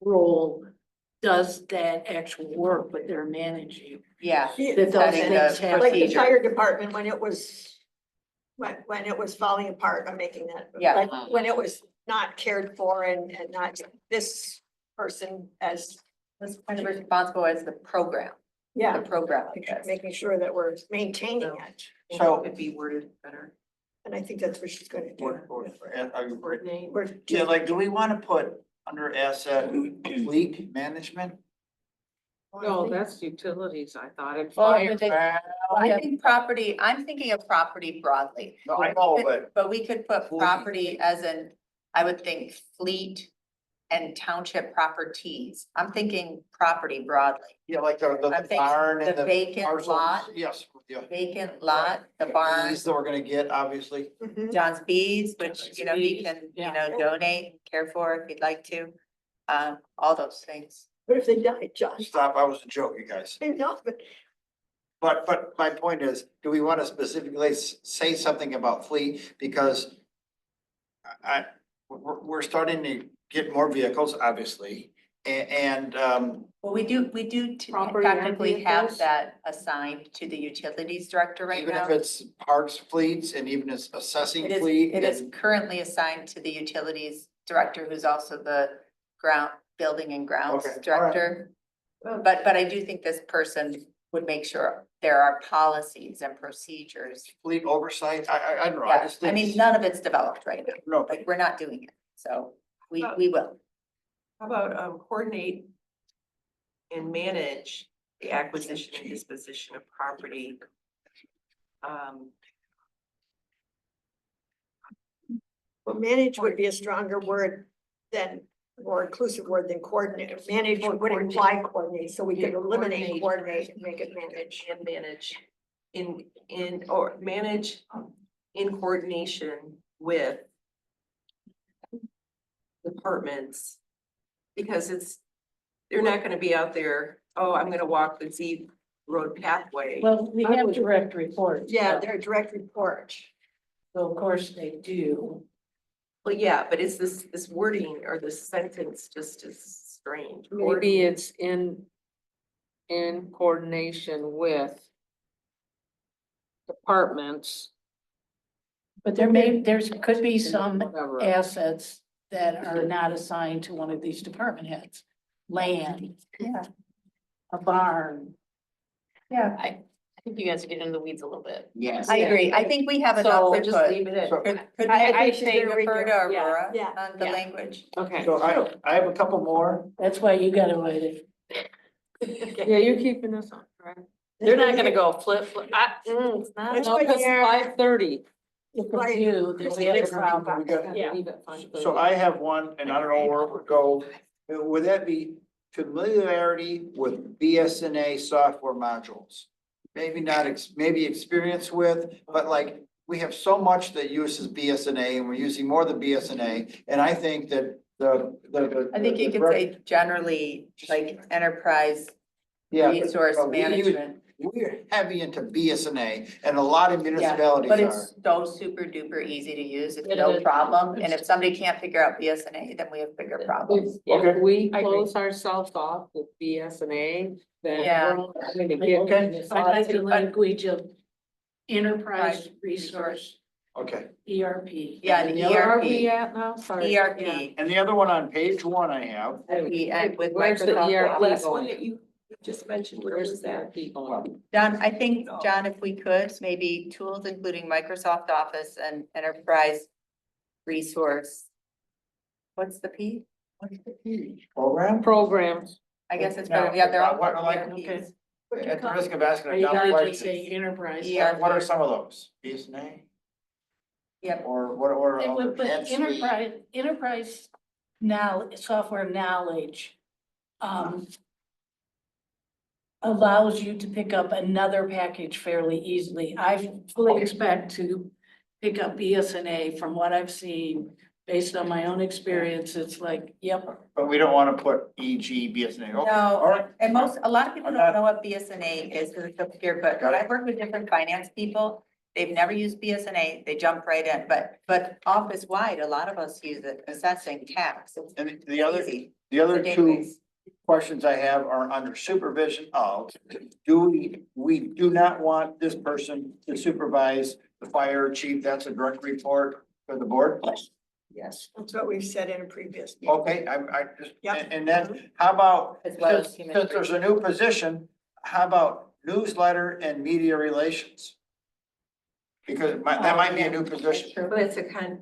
B: role does that actual work, but they're managing.
A: Yeah.
B: That those
A: Setting the
B: things happen.
G: Like the
A: procedure.
G: fire department, when it was, when it was falling apart, I'm making that.
A: Yeah.
G: Like when it was not cared for and not this person as,
A: That's kind of responsible as the program,
G: yeah,
A: the program, I guess.
G: making sure that we're maintaining it.
C: So,
K: It'd be worded better.
G: And I think that's what she's gonna do.
K: Coordinate.
G: We're
C: yeah, like, do we want to put under asset fleet management?
H: no, that's utilities, I thought. And
A: Well,
H: fire.
A: but they- I think property, I'm thinking of property broadly.
C: No, I know, but
A: We could put property as in, I would think fleet and township properties. I'm thinking property broadly.
C: yeah, like the
A: I'm thinking
C: barn and
A: the
C: the
A: vacant
C: parcels.
A: lot.
C: Yes, yeah.
A: Vacant lot, the barn,
C: These that we're gonna get, obviously.
G: Mhm.
A: John's bees, which, he can,
B: Yeah.
A: donate, care for if he'd like to. All those things.
G: What if they died, Josh?
C: Stop, I was a joke, you guys.
G: I know, but
C: But my point is, do we want to specifically say something about fleet? Because we're starting to get more vehicles, obviously, and,
A: Well, we do
H: Property and
A: technically have
H: vehicles?
A: that assigned to the utilities director right
C: even
A: now.
C: if it's parks fleets and even it's assessing
A: It is,
C: fleet.
A: it is
C: and-
A: currently assigned to the utilities director, who's also the building and grounds
C: Okay, all right.
A: director. But I do think this person would make sure there are policies and procedures.
C: Fleet oversight, I don't know, I
A: Yeah,
C: just
A: I
C: think.
A: mean, none of it's developed right now,
C: No,
A: like, we're not doing it, so we
K: Oh.
A: will.
K: How about coordinate and manage the acquisition and disposition of property?
G: Well, manage would be a stronger word than, more inclusive word than coordinate. Manage would imply coordinate, so we could
K: Yeah,
G: eliminate
K: coordinate.
G: coordinate and make it manage.
K: And manage or manage in coordination with departments. Because they're not gonna be out there, oh, I'm gonna walk the Z road pathway.
B: Well, we have direct reports.
G: Yeah, they're a direct report.
B: So of course they do.
K: Well, yeah, but it's this wording or this sentence just is strange.
H: Maybe it's in coordination with departments.
B: But could be some
H: Whatever.
B: assets that are not assigned to one of these department heads. Land,
A: Yeah.
B: a barn.
A: Yeah,
F: I think you guys are getting into the weeds a little bit.
J: Yes.
A: I agree. I think we have enough
F: So
A: input.
K: Just leave it
C: So-
K: at.
A: Could
F: I
A: we
F: think
A: say refer to
F: yeah,
A: Aurora
G: yeah,
A: on the
F: yeah.
A: language?
H: Okay.
C: So I have a couple more.
B: That's why you gotta write it.
H: Yeah, you're keeping us on track.
F: They're not gonna go flip. It's not.
G: Let's
H: No,
G: put
H: because
G: here-
H: 5:30.
B: If it's you, then we have a problem.
C: We got-
F: Yeah.
H: Leave at 5:30.
C: So I have one, and I don't know where it would go. Would that be familiarity with BSNA software modules? Maybe not, maybe experience with, but like, we have so much that uses BSNA and we're using more than BSNA. And I think that
A: I think you could say generally, like enterprise
C: Yeah,
A: resource
C: but we use-
A: management.
C: We're heavy into BSNA and a lot of
A: Yeah,
C: municipalities
A: but
C: are.
A: it's so super duper easy to use. It's
B: It
A: no
B: is.
A: problem. And if somebody can't figure out BSNA, then we have bigger problems.
C: Okay.
H: If we
F: I agree.
H: close ourselves off with BSNA, then
A: Yeah.
H: we're not going to get.
C: Okay.
B: I like the language of
A: Enterprise
B: enterprise resource,
C: Okay.
B: ERP.
A: Yeah,
C: And
A: the
C: the other-
H: Where are we
A: ERP,
H: at now? Sorry.
A: ERP,
C: And the other one on page one I have,
A: with
H: Where's the
A: Microsoft
H: ERP?
A: Office.
K: Last one that you just mentioned, where
H: Where's
K: was
H: the
K: that?
H: ERP going?
A: John, I think, John, if we could, maybe tools including Microsoft Office and enterprise resource. What's the P? What's the P?
C: program.
H: Programs.
A: I guess it's,
C: Now,
A: yeah, they're all
C: what-
A: part of
C: like-
A: ERPs.
C: At the risk of asking
B: Are
C: a
B: you
C: dumb
B: gonna just say
C: question,
B: enterprise?
C: what are some of those? BSNA
A: Yep,
C: or what
B: It
C: are?
B: would- But
C: NetSuite?
B: enterprise software knowledge, allows you to pick up another package fairly easily. I fully expect to pick up BSNA from what I've seen, based on my own experience. It's like, yep,
C: But we don't want to put EG, BSNA. Okay, all
A: no,
C: right.
A: and a lot of people
C: I'm
A: don't
C: not-
A: know what BSNA is, because it's up here, but
C: Got it.
A: I've worked with different finance people. They've never used BSNA, they jump right in, but office wide, a lot of us use it, assessing tax. It's
C: And the other,
A: easy.
C: the other
A: It's a
C: two
A: database.
C: questions I have are under supervision of, we do not want this person to supervise the fire chief, that's a direct report for the board?
A: Yes.
G: That's what we've said in a previous.
C: Okay, I just,
G: Yep.
C: and then, how about,
A: As well as
C: since
A: human
C: since there's a new position, how about newsletter and media relations? Because that might be a new position.
K: But it's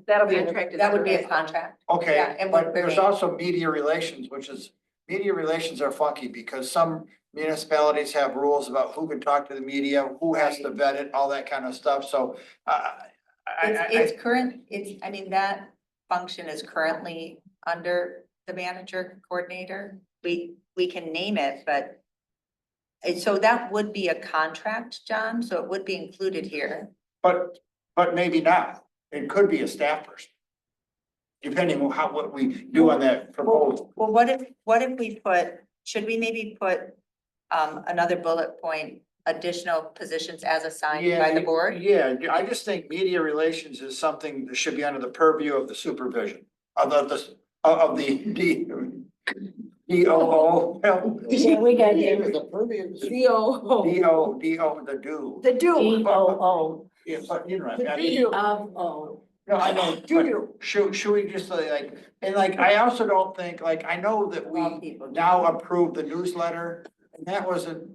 K: that'll be a contract.
A: That would be a contract.
C: Okay,
A: Yeah, and
C: but
A: what
C: there's
A: remains.
C: also media relations, which is, media relations are funky because some municipalities have rules about who can talk to the media, who has to vet it, all that kind of stuff, so,
A: It's current, I mean, that function is currently under the manager coordinator. We can name it, but. So that would be a contract, John, so it would be included here.
C: but maybe not. It could be a staff person. Depending on what we do on that proposal.
A: Well, what if we should we maybe put another bullet point, additional positions as assigned by the board?
C: Yeah, I just think media relations is something that should be under the purview of the supervision, of the DOO.
B: Yeah, we got
C: Yeah,
B: you.
C: the purview.
H: CO.
C: The do.
G: The do.
B: DOO,
C: Yeah, but you know,
G: The
C: I mean,
B: O.
C: no, I know,
G: Do.
C: but should we just like, and like, I also don't think, like, I know that
A: Well,
C: we
A: people do.
C: now approve the newsletter, and that wasn't.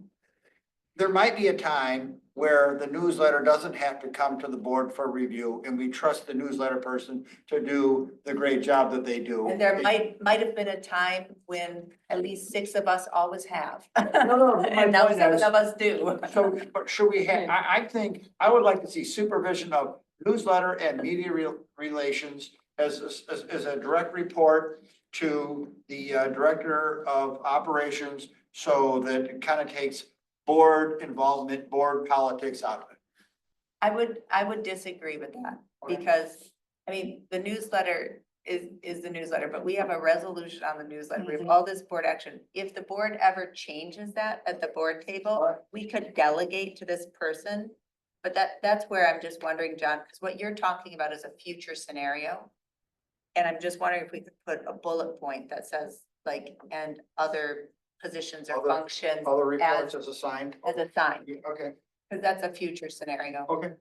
C: There might be a time where the newsletter doesn't have to come to the board for review, and we trust the newsletter person to do the great job that they do.
A: And there might have been a time when at least 6 of us always have.
C: No, my
A: And now
C: point
A: 7
C: is-
A: of us do.
C: So, but should we have, I think, I would like to see supervision of newsletter and media relations as a direct report to the Director of Operations, so that it kind of takes board involvement, board politics out of it.
A: I would disagree with that,
C: Okay.
A: because, I mean, the newsletter is the newsletter, but we have a resolution on the newsletter. We have
B: Mhm.
A: all this board action. If the board ever changes that at the board table, we could delegate to this person. But that's where I'm just wondering, John, because what you're talking about is a future scenario. And I'm just wondering if we could put a bullet point that says like, and other positions or
C: Other-
A: functions
C: Other reports
A: as
C: as assigned.
A: assigned,
C: Okay,
A: because that's a future scenario.
C: okay.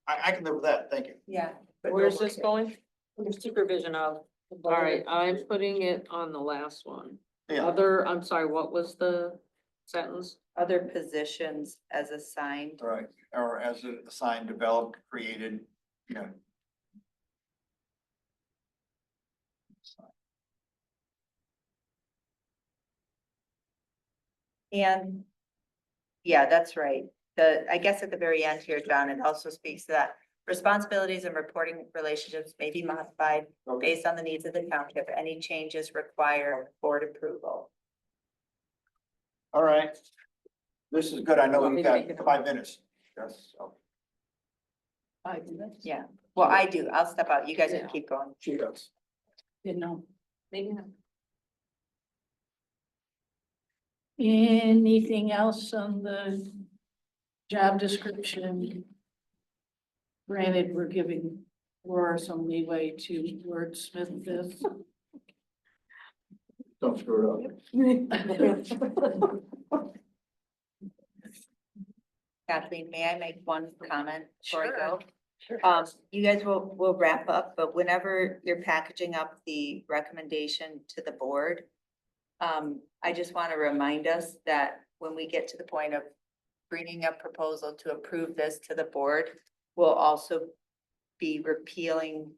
C: I can live with that, thank you.
A: Yeah.
H: Where's this going?
F: Under supervision of.
H: All right, I'm putting it on the last one.
C: Yeah,
H: Other, I'm sorry, what was the sentence?
A: Other positions as assigned.
C: right, or as assigned, developed, created, yeah.
A: And, yeah, that's right. I guess at the very end here, John, it also speaks to that responsibilities and reporting relationships may be modified
C: Okay.
A: based on the needs of the township. Any changes require board approval.
C: All right. This is good. I know
H: Want me
C: we've
H: to
C: got
H: make it up?
C: 5 minutes. Yes, so.
B: 5 minutes?
A: Yeah, well, I do. I'll step out. You guys can
H: Yeah.
A: keep going.
C: She does.
B: Didn't know.
H: Maybe not.
B: Anything else on the job description? Granted, we're giving Laura some leeway to wordsmith this.
C: Don't screw it up.
A: Kathleen, may I make one comment before I go?
B: Sure.
A: You guys will wrap up, but whenever you're packaging up the recommendation to the board, I just want to remind us that when we get to the point of bringing a proposal to approve this to the board, we'll also be repealing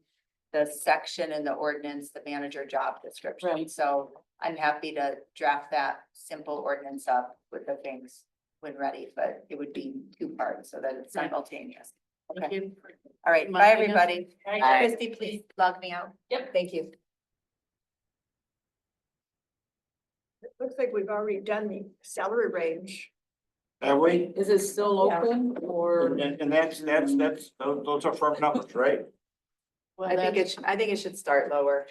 A: the section in the ordinance, the manager job description.
B: Right.
A: So I'm happy to draft that simple ordinance up with the things when ready, but it would be 2 parts so that it's
B: Right.
A: simultaneous.
B: Thank
A: Okay,
B: you.
A: all right, bye,
B: Reminding us.
A: everybody. Christy, please log me out.
F: Yep.
A: Thank you.
G: It looks like we've already done the salary range.
C: Have we?
H: Is it still
A: Yeah.
H: open or?
C: And that's, those are firm numbers, right?
B: Well,
A: I think
B: that's,
A: I think it should start lower,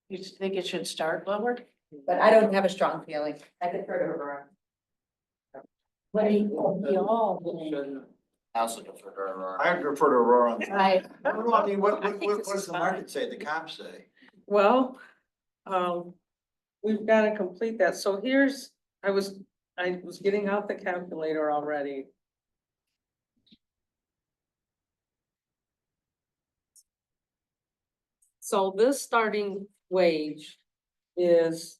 B: you think it should start lower?
A: but I don't have a strong feeling. I defer to Aurora.
B: What do you all think?
J: I also defer to Aurora.
C: I prefer to Aurora. on that.
B: I,
C: I mean, what
H: I think this
C: does
H: is
C: the
H: fine.
C: market say, the comps say?
H: Well, we've got to complete that. So here's, I was getting out the calculator already. So this starting wage is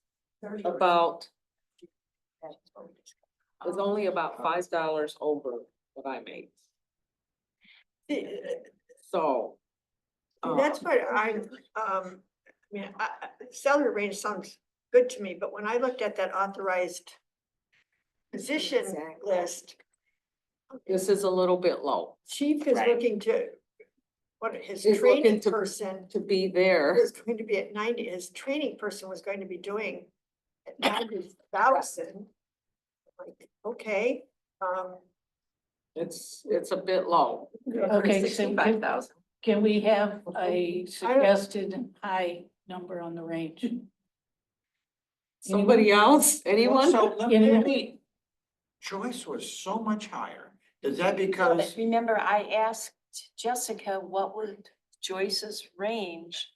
H: about, is only about $5 over what I make. So.
G: That's what I mean, salary range sounds good to me, but when I looked at that authorized position
A: Exactly.
G: list,
H: This is a little bit low
G: chief is
H: Right.
G: looking to, what, his
H: Is looking
G: training
H: to-
G: person
H: to be there.
G: was going to be at 90, his training person was going to be doing at 90,000. Like, okay,
H: It's a bit low.
B: okay, so
F: 65,000.
B: can we have a suggested high number on the range?
H: Somebody else, anyone?
C: So let
B: Anyone?
C: me- Joyce was so much higher. Is that because,
I: Remember, I asked Jessica what was Joyce's range,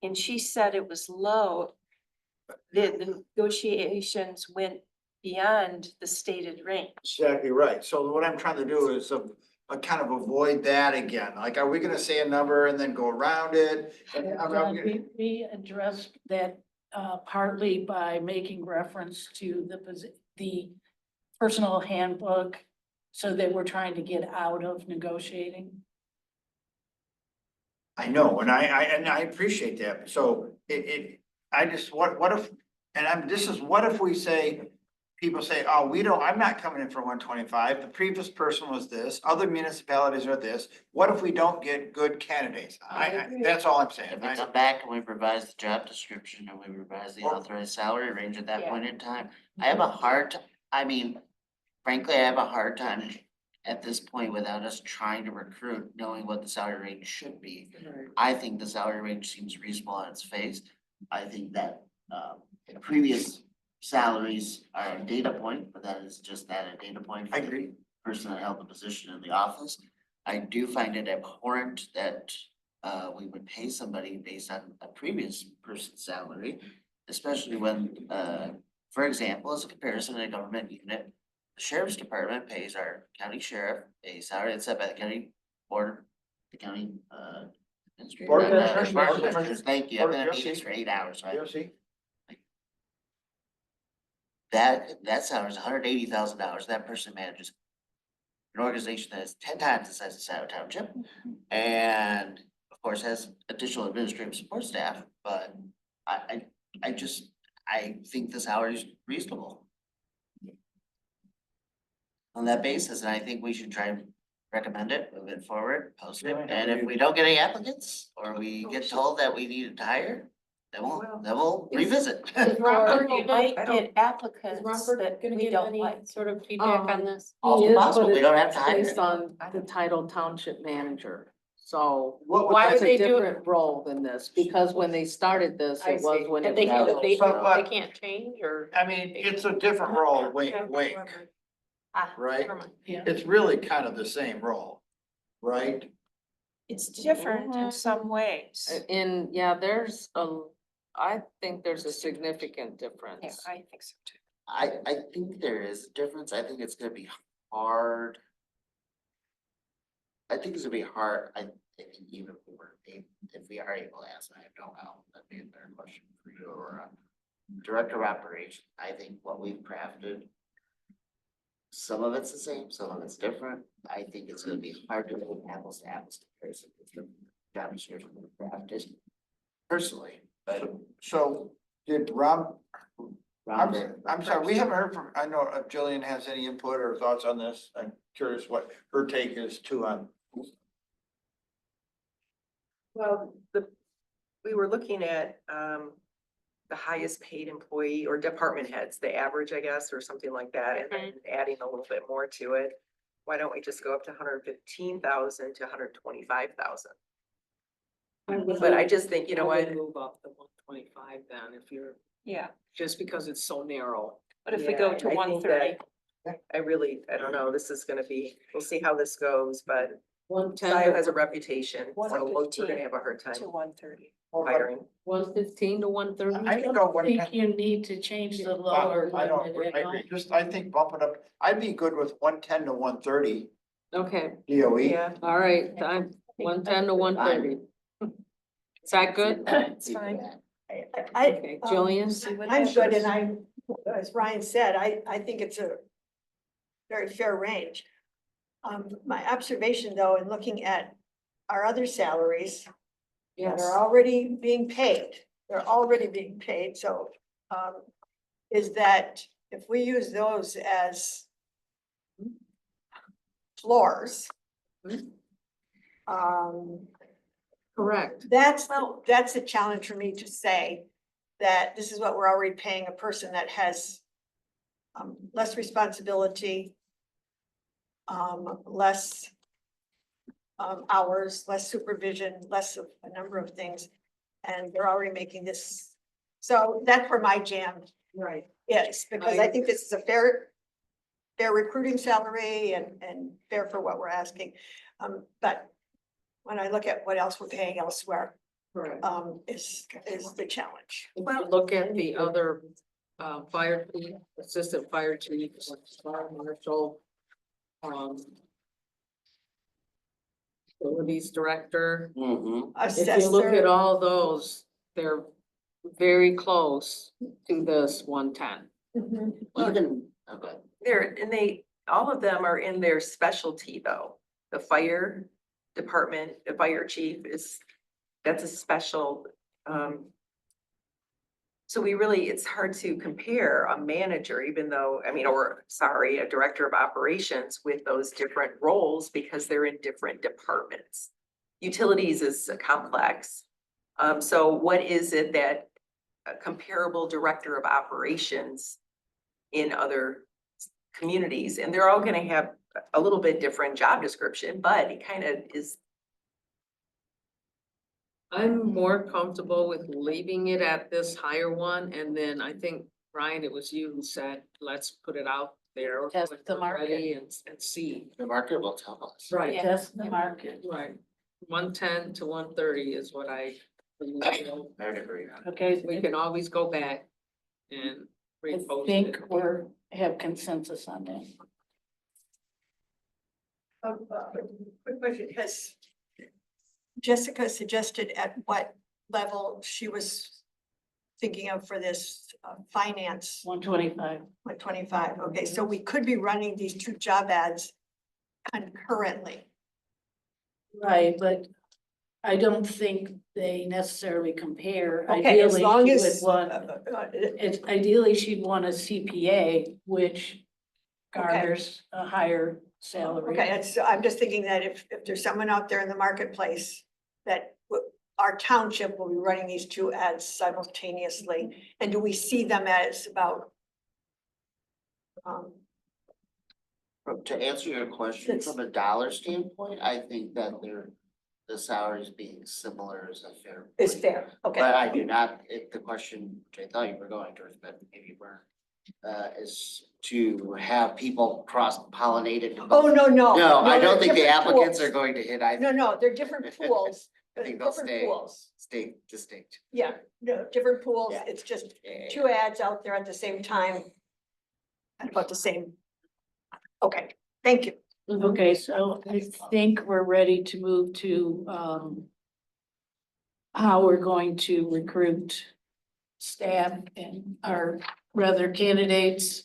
I: and she said it was low. The negotiations went beyond the stated range.
C: exactly right. So what I'm trying to do is kind of avoid that again. Like, are we gonna say a number and then go around it? And
B: We addressed that partly by making reference to the personal handbook. So that we're trying to get out of negotiating.
C: I know, and I appreciate that. So I just, what if, and this is, what if we say, people say, oh, I'm not coming in for 125. The previous person was this, other municipalities are this. What if we don't get good candidates? That's all I'm saying.
J: If we come back and we revise the job description and we revise the
C: Well-
J: authorized salary range at that
F: Yeah.
J: point in time, I have a hard, I mean, frankly, I have a hard time at this point without us trying to recruit, knowing what the salary range should be. I think the salary range seems reasonable on its face. I think that, the previous salaries are a data point, but that is just that, a data point.
C: I
J: for the
C: agree.
J: Person that held the position in the office. I do find it abhorrent that we would pay somebody based on a previous person's salary, especially when, for example, as a comparison in a government unit, the sheriff's department pays our county sheriff a salary that's set by the county board, the county administrator.
C: Board of
J: Board
C: Commissioners.
J: of Commissioners, thank you, I've
C: Board
J: been
C: of
J: in meetings
C: Trustees.
J: for 8 hours, right?
C: You see?
J: That salary is $180,000, that person manages an organization that is 10 times the size of Scio Township. And of course has additional administrative support staff, but I think the salary is reasonable. On that basis, and I think we should try and recommend it, move it forward, post it, and if we don't get any applicants, or we get told that we need to hire, then we'll revisit.
F: Is Robert
I: We
F: gonna
I: might get applicants
F: that
I: gonna
F: we
I: give
F: don't
I: any
F: like sort of feedback on this?
J: Also
H: He is,
J: possible,
H: but
J: we don't have
H: it's
J: to hire
H: based on
J: anyone.
H: the title township manager, so.
F: Why
H: That's
F: would
H: a
F: they do it?
H: different role than this, because when they started this,
F: I
H: it was
F: see.
H: when
F: And
H: it
F: they,
H: was.
F: they,
C: So,
F: they can't change or?
C: I mean, it's a different role, wink, wink, right?
F: Never mind.
C: It's really kind of the same role, right?
I: It's different in some ways.
H: I think there's a significant
I: Yeah,
H: difference.
I: I think so too.
J: I think there is a difference, I think it's gonna be hard. I think it's gonna be hard, I think even if we are able to ask, I don't know, that'd be a better question for you or director of operations. I think what we've crafted, some of it's the same, some of it's different. I think it's gonna be hard to do apples to apples comparison with the job description we crafted personally, but.
C: So did
J: Robert,
C: I'm sorry, we haven't heard from, I know if Jillian has any input or thoughts on this. I'm curious what her take is too on.
K: Well, we were looking at, the highest paid employee or department heads, the average, I guess, or something like that, and then adding a little bit more to it. Why don't we just go up to 115,000 to 125,000? But I just think, you know what?
H: Move up to 125 then, if you're,
I: Yeah,
H: just because it's so narrow.
I: but if we go
K: Yeah,
I: to
K: I think
I: 130,
K: I don't know, this is gonna be, we'll see how this goes, but
H: 110
K: Scio
H: to
K: has a reputation, so we're
I: 115
K: gonna have a hard time
I: to 130.
K: hiring.
H: 115 to 130.
C: I can go
B: I
C: one.
B: think you need to change the lower
C: I don't,
B: limit.
C: I agree, just, I think bump it up, I'd be good with 110 to 130
H: Okay,
C: DOE.
K: Yeah,
H: all right, time, 110 to 130. Is that good?
I: It's fine.
H: Okay, Jillian?
G: I'm good, and I'm, as Ryan said, I think it's a very fair range. My observation though, in looking at our other salaries that
H: Yes.
G: are already being paid, so, is that if we use those as floors,
H: Correct.
G: that's a challenge for me to say that this is what we're already paying a person that has less responsibility, less hours, less supervision, less of a number of things, and they're already making this. So that's where my jam is, because I think this is a fair recruiting salary and fair for what we're asking. But when I look at what else we're paying elsewhere,
H: Correct.
G: is the challenge.
H: If you look at the other, fire chief, assistant fire chief, fire marshal, facilities director.
J: mhm.
H: If you look at all those, they're very close to this 110.
J: Even, okay,
K: all of them are in their specialty though. The fire department, the fire chief that's a special, So we really, it's hard to compare a manager, even though, I mean, or sorry, a director of operations with those different roles because they're in different departments. Utilities is complex. So what is it that a comparable director of operations in other communities, and they're all gonna have a little bit different job description, but it kind of is.
H: I'm more comfortable with leaving it at this higher one, and then I think, Ryan, it was you who said, let's put it out there.
B: Test
H: when
B: the
H: we're
B: market.
H: ready And see.
J: The market will tell us.
H: Right,
B: Test the market.
H: right. 110 to 130 is what I believe.
J: I would agree.
B: Okay,
H: We can always go back and
B: I
H: repost
B: think
H: it.
B: have consensus on that.
G: Quick question, has Jessica suggested at what level she was thinking of for this finance
B: 125.
G: 125? Okay, so we could be running these two job ads concurrently.
B: Right, but I don't think they necessarily compare.
G: Okay, as
B: Ideally,
G: long
B: she
G: as.
B: would want- It's ideally, she'd want a CPA, which garners a higher salary.
G: Okay, I'm just thinking that if there's someone out there in the marketplace that our township will be running these two ads simultaneously, and do we see them as about?
J: To answer your question,
G: It's-
J: from a dollar standpoint, I think that the salaries being similar is a fair.
G: Is
J: point.
G: fair, okay.
J: But I do not, the question, which I thought you were going towards, but maybe you weren't, is to have people cross pollinated.
G: Oh, no.
J: No, I
G: they're
J: don't think the
G: different
J: applicants
G: pools.
J: are going to hit either.
G: No, they're different pools.
J: I think they'll
G: Different
J: stay,
G: pools.
J: stay distinct.
G: Yeah, no, different pools.
J: Yeah.
G: It's just
J: Yeah.
G: two ads out there at the same time. And about the same. Okay, thank you.
B: Okay, so I think we're ready to move to, how we're going to recruit staff and our rather candidates.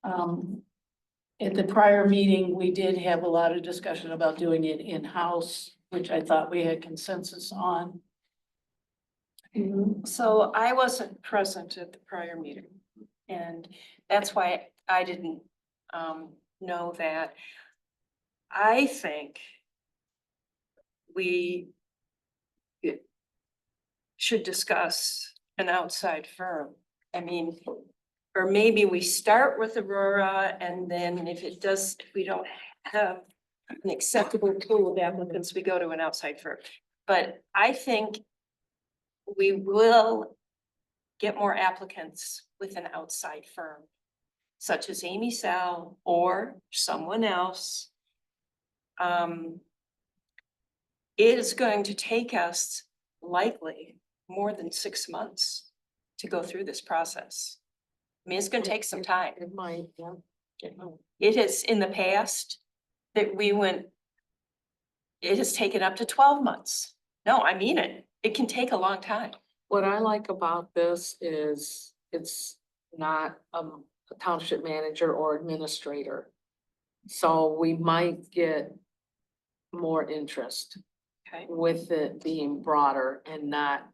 B: At the prior meeting, we did have a lot of discussion about doing it in-house, which I thought we had consensus on.
I: So I wasn't present at the prior meeting, and that's why I didn't know that. I think we should discuss an outside firm. I mean, or maybe we start with Aurora, and then if we don't have an acceptable pool of applicants, we go to an outside firm. But I think we will get more applicants with an outside firm, such as Amy Sal or someone else. It is going to take us likely more than 6 months to go through this process. I mean, it's gonna take some time.
H: It might, yeah.
I: It has in the past that it has taken up to 12 months. No, I mean it. It can take a long time.
H: What I like about this is it's not a township manager or administrator. So we might get more interest
I: Okay.
H: with it being broader and not,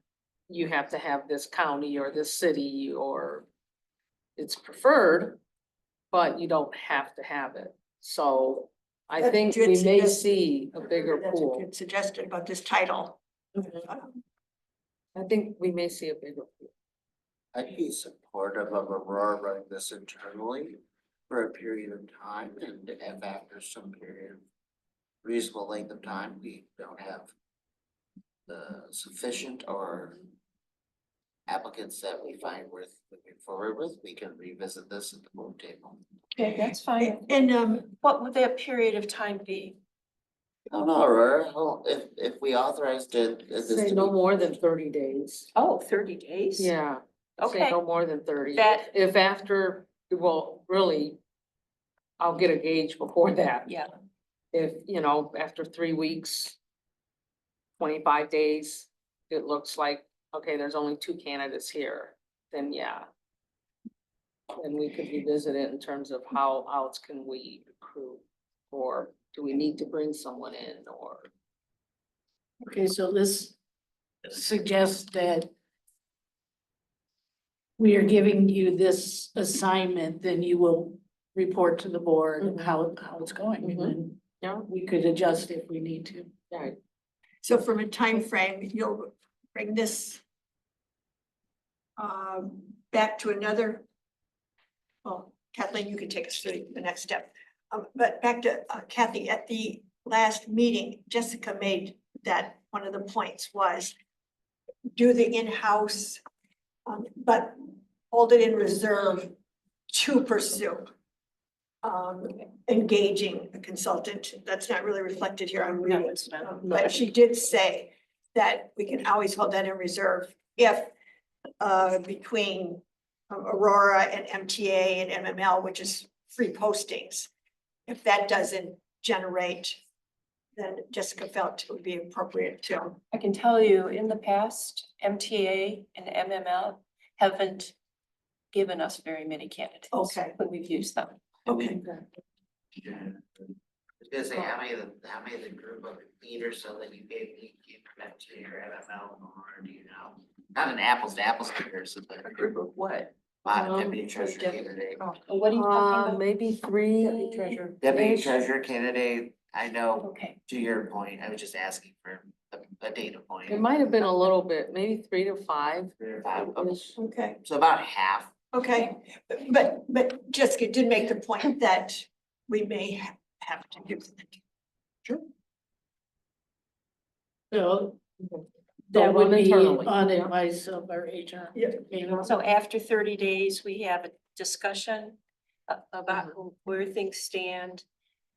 H: you have to have this county or this city, or it's preferred, but you don't have to have it. So I
G: That's
H: think
G: good
H: we may
G: suggestion.
H: see a bigger
G: That's a
H: pool.
G: good suggestion about this title.
H: I think we may see a bigger pool.
J: I'd be supportive of Aurora running this internally for a period of time, and if after some period of reasonable length of time, we don't have the sufficient or applicants that we find worth moving forward with, we can revisit this at the board table.
I: Okay, that's fine.
G: And
I: What would that period of time be?
J: Oh, no, Aurora, well, if we authorized it, this
H: Say
J: to
H: no
J: be,
H: more than 30 days.
I: Oh, 30 days?
H: Yeah. Say
I: Okay.
H: no more than 30.
I: That-
H: If after, well, really, I'll get a gauge before that.
I: Yeah.
H: If, after 3 weeks, 25 days, it looks like, okay, there's only 2 candidates here, then yeah. Then we could revisit it in terms of how else can we recruit, or do we need to bring someone in, or.
B: Okay, so this suggests that we are giving you this assignment, then you will report to the board
H: Mhm.
B: how it's going. And
H: Mhm.
B: then
H: Yeah.
B: we could adjust if we need to.
H: Right.
G: So from a time frame, you'll bring this back to another. Well, Kathleen, you can take us through the next step. But back to Kathy, at the last meeting, Jessica made that one of the points was do the in-house, but hold it in reserve to pursue engaging a consultant. That's not really reflected here on reading. But she did say that we can always hold that in reserve if between Aurora and MTA and MML, which is free postings, if that doesn't generate, then Jessica felt it would be appropriate to.
I: I can tell you, in the past, MTA and MML haven't given us very many candidates.
G: Okay.
I: When we've used them.
G: Okay.
J: I was gonna say, how many of the group of leaders so that you gave me, you connect to your MML, or do you know? Not an apples to apples comparison, but
I: A group of what?
J: deputy treasurer candidate.
I: What are you talking about?
H: Maybe three.
I: Deputy treasurer.
J: Deputy
H: ish.
J: treasurer candidate, I know,
I: Okay.
J: to your point, I was just asking for a data point.
H: It might have been a little bit, maybe 3 to 5.
J: 3 or 5, okay.
G: Okay.
J: So about half.
G: Okay, but Jessica did make the point that we may have to do that.
B: So
H: So
B: that would
H: run
B: be
H: internally.
B: on
H: Yeah.
B: advice of our HR.
G: Yeah.
I: So after 30 days, we have a discussion about where things stand,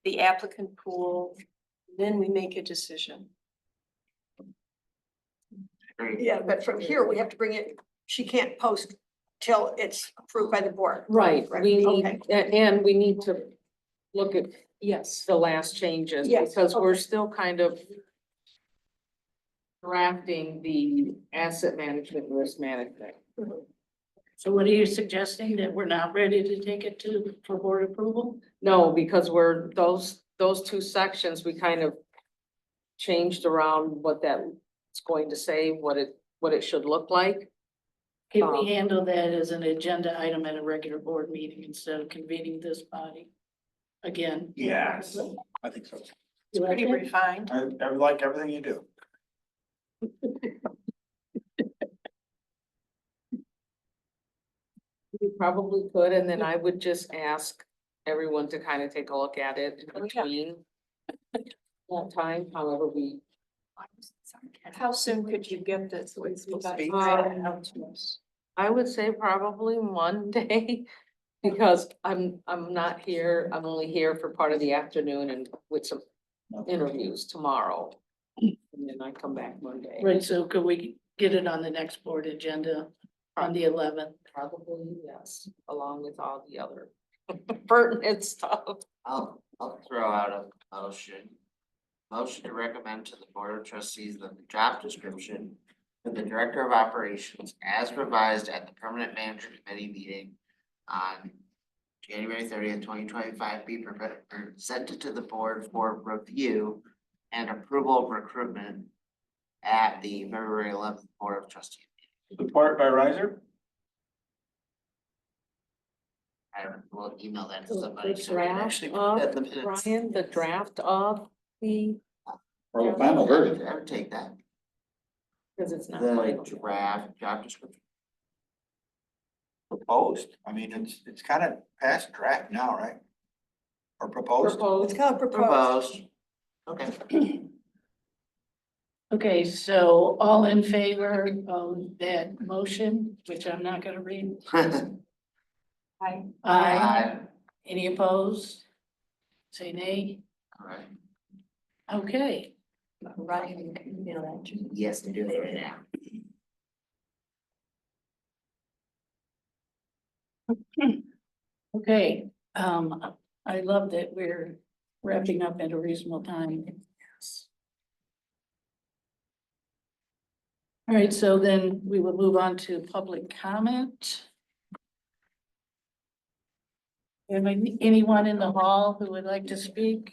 I: the applicant pool, then we make a decision.
G: Yeah, but from here, we have to bring it, she can't post till it's approved by the board.
H: Right, we need,
G: Okay.
H: and we need to look at,
I: Yes.
H: the last changes,
G: Yes,
H: because we're
G: okay.
H: still kind of drafting the asset management and risk management.
B: So what are you suggesting, that we're not ready to take it for board approval?
H: No, because we're, those two sections, we kind of changed around what that's going to say, what it should look like.
B: Can we handle that as an agenda item at a regular board meeting instead of convening this body again?
C: Yes, I think so.
I: It's pretty refined.
C: I like everything you do.
H: We probably could, and then I would just ask everyone to kind of take a look at it in between that time, however we.
I: How soon could you get this?
H: I would say probably Monday, because I'm not here, I'm only here for part of the afternoon and with some interviews tomorrow. And then I come back Monday.
B: Right, so could we get it on the next board agenda on the 11th?
H: Probably, yes, along with all the other pertinent stuff.
J: I'll throw out a motion. Motion to recommend to the Board of Trustees that the job description for the Director of Operations as revised at the Permanent Manager Committee meeting on January 30th, 2025 be presented to the board for review and approval of recruitment at the February 11th Board of Trustees.
C: Support by riser?
J: I will email that to
H: The
J: somebody. so we can
H: draft
J: actually put
H: of,
J: that in the minutes.
H: Brian, the draft of the,
C: Or the final version?
J: I would take that.
H: because it's not
J: The
H: final.
J: draft job description.
C: Proposed, I mean, it's kind of past draft now, right? Or proposed?
G: It's called proposed.
J: Proposed. Okay.
B: Okay, so all in favor of that motion, which I'm not gonna read?
I: Aye.
B: Aye. Any opposed? Say nay.
J: Alright,
B: Okay,
G: Ryan, you know that.
J: yes, to do it right now.
B: okay. I love that we're wrapping up at a reasonable time. All right, so then we will move on to public comment. Anyone in the hall who would like to speak?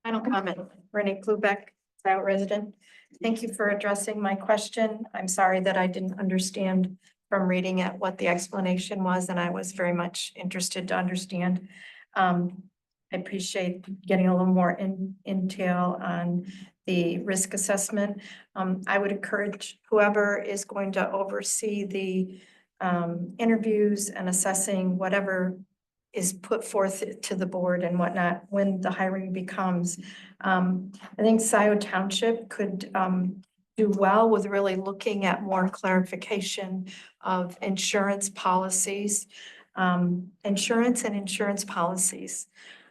D: Final comment, Renee Klubeck, Scio resident. Thank you for addressing my question. I'm sorry that I didn't understand from reading it what the explanation was, and I was very much interested to understand. I appreciate getting a little more intel on the risk assessment. I would encourage whoever is going to oversee the interviews and assessing whatever is put forth to the board and whatnot, when the hiring becomes. I think Scio Township could do well with really looking at more clarification of insurance policies. Insurance and insurance policies.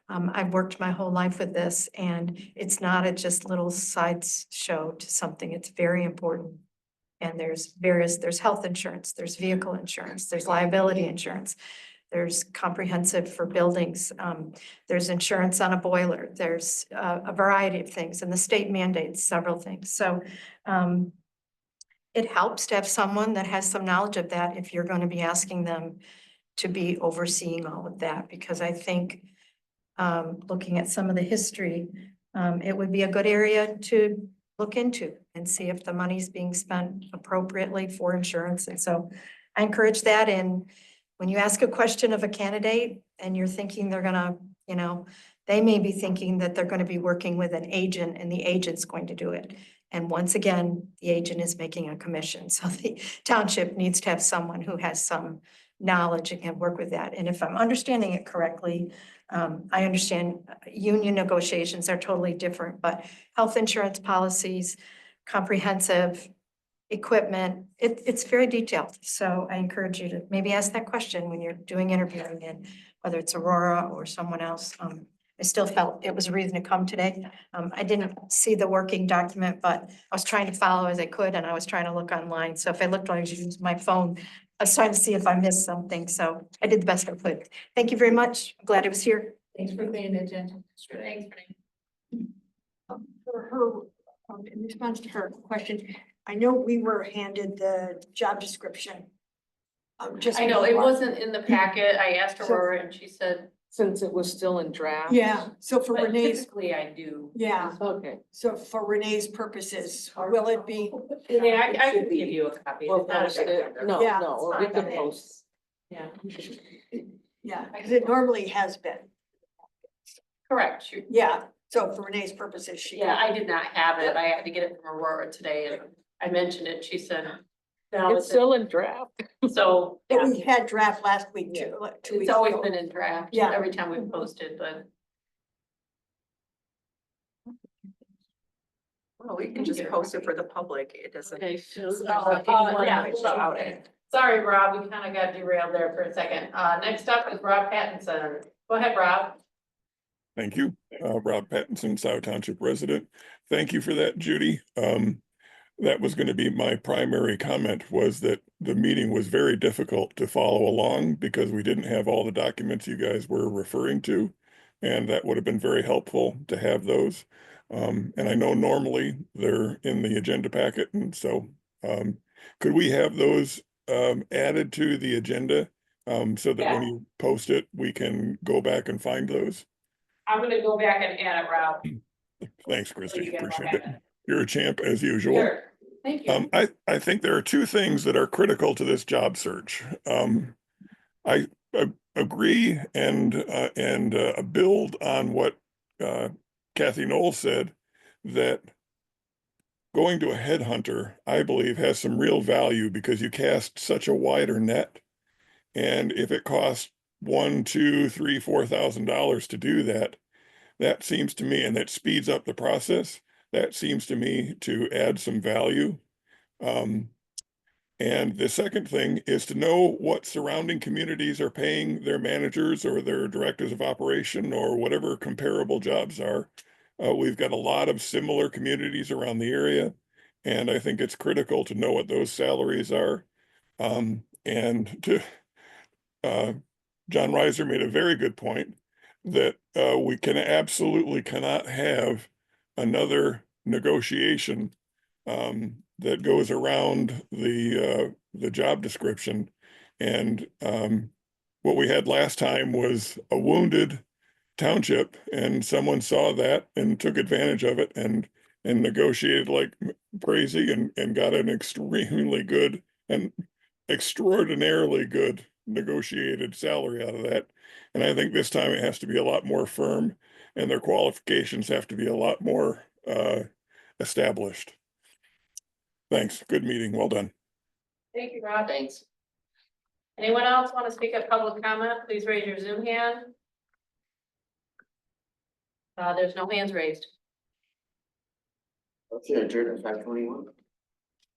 D: I've worked my whole life with this, and it's not a just little side show to something. It's very important. And there's health insurance, there's vehicle insurance, there's liability insurance. There's comprehensive for buildings. There's insurance on a boiler. There's a variety of things, and the state mandates several things. So it helps to have someone that has some knowledge of that if you're going to be asking them to be overseeing all of that, because I think looking at some of the history, it would be a good area to look into and see if the money's being spent appropriately for insurance. And so I encourage that. And when you ask a question of a candidate and you're thinking they're gonna, they may be thinking that they're gonna be working with an agent and the agent's going to do it. And once again, the agent is making a commission. So the township needs to have someone who has some knowledge and can work with that. And if I'm understanding it correctly, I understand union negotiations are totally different, but health insurance policies, comprehensive equipment, it's very detailed. So I encourage you to maybe ask that question when you're doing interviewing, and whether it's Aurora or someone else. I still felt it was a reason to come today. I didn't see the working document, but I was trying to follow as I could, and I was trying to look online. So if I looked like I used my phone, I was trying to see if I missed something. So I did the best I could. Thank you very much. I'm glad I was here.
B: Thanks for being attentive.
F: Thanks.
G: For her, in response to her question, I know we were handed the job description.
F: I know, it wasn't in the packet. I asked
G: So-
F: Aurora and she said,
H: Since it was still in draft?
G: Yeah, so for
F: but
G: Renee's,
F: typically I do.
G: yeah,
H: Okay.
G: so for Renee's purposes, will it be?
F: Yeah, I can give you a copy.
H: We'll
F: It's not a
H: post
F: big
H: it.
F: deal.
H: No,
G: Yeah.
H: no, or we can post.
F: Yeah,
G: Yeah, because it normally has been.
F: correct.
G: Yeah, so for Renee's purposes, she.
F: Yeah, I did not have it. I had to get it from Aurora today and I mentioned it. She said, no,
H: It's still in draft.
F: so,
G: But
F: yeah,
G: we had draft last week too, like 2 weeks
F: it's always
G: ago.
F: been in draft.
G: Yeah.
F: Every time we've posted, but.
K: Well, we can just post it for the public. It doesn't.
F: Okay, so,
K: anyone
F: yeah,
K: might
F: so,
K: shout
F: okay. Sorry, Rob, we kind of got derailed there for a second. Next up is Rob Pattinson. Go ahead, Rob.
E: Thank you. Rob Pattinson, Scio Township resident. Thank you for that, Judy. That was going to be my primary comment, was that the meeting was very difficult to follow along because we didn't have all the documents you guys were referring to. And that would have been very helpful to have those. And I know normally they're in the agenda packet. And so could we have those added to the agenda so that when you post it, we can go back and find those?
F: I'm gonna go back and add it, Rob.
E: Thanks,
F: So
E: Christie.
F: you get more
E: Appreciate it.
F: data.
E: You're a champ as usual.
F: Sure, thank you.
E: I think there are two things that are critical to this job search. I agree and build on what Kathy Knoll said, that going to a headhunter, I believe, has some real value because you cast such a wider net. And if it costs $1,000, $2,000, $3,000, $4,000 to do that, that seems to me, and that speeds up the process, that seems to me to add some value. And the second thing is to know what surrounding communities are paying their managers or their directors of operation or whatever comparable jobs are. We've got a lot of similar communities around the area, and I think it's critical to know what those salaries are. And to John Reiser made a very good point that we absolutely cannot have another negotiation that goes around the job description. And what we had last time was a wounded township, and someone saw that and took advantage of it and and negotiated like crazy and got an extremely good and extraordinarily good negotiated salary out of that. And I think this time it has to be a lot more firm and their qualifications have to be a lot more established. Thanks. Good meeting. Well done.
F: Thank you, Rob.
J: Thanks.
F: Anyone else want to speak at public comment? Please raise your Zoom hand. There's no hands raised.
J: Okay, adjourned at 5:21.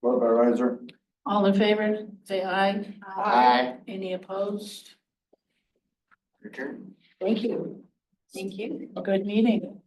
C: What about riser?
B: All in favor, say aye.
J: Aye.
B: Any opposed?
J: Return.
B: Thank you.
G: Thank you.
B: Good meeting.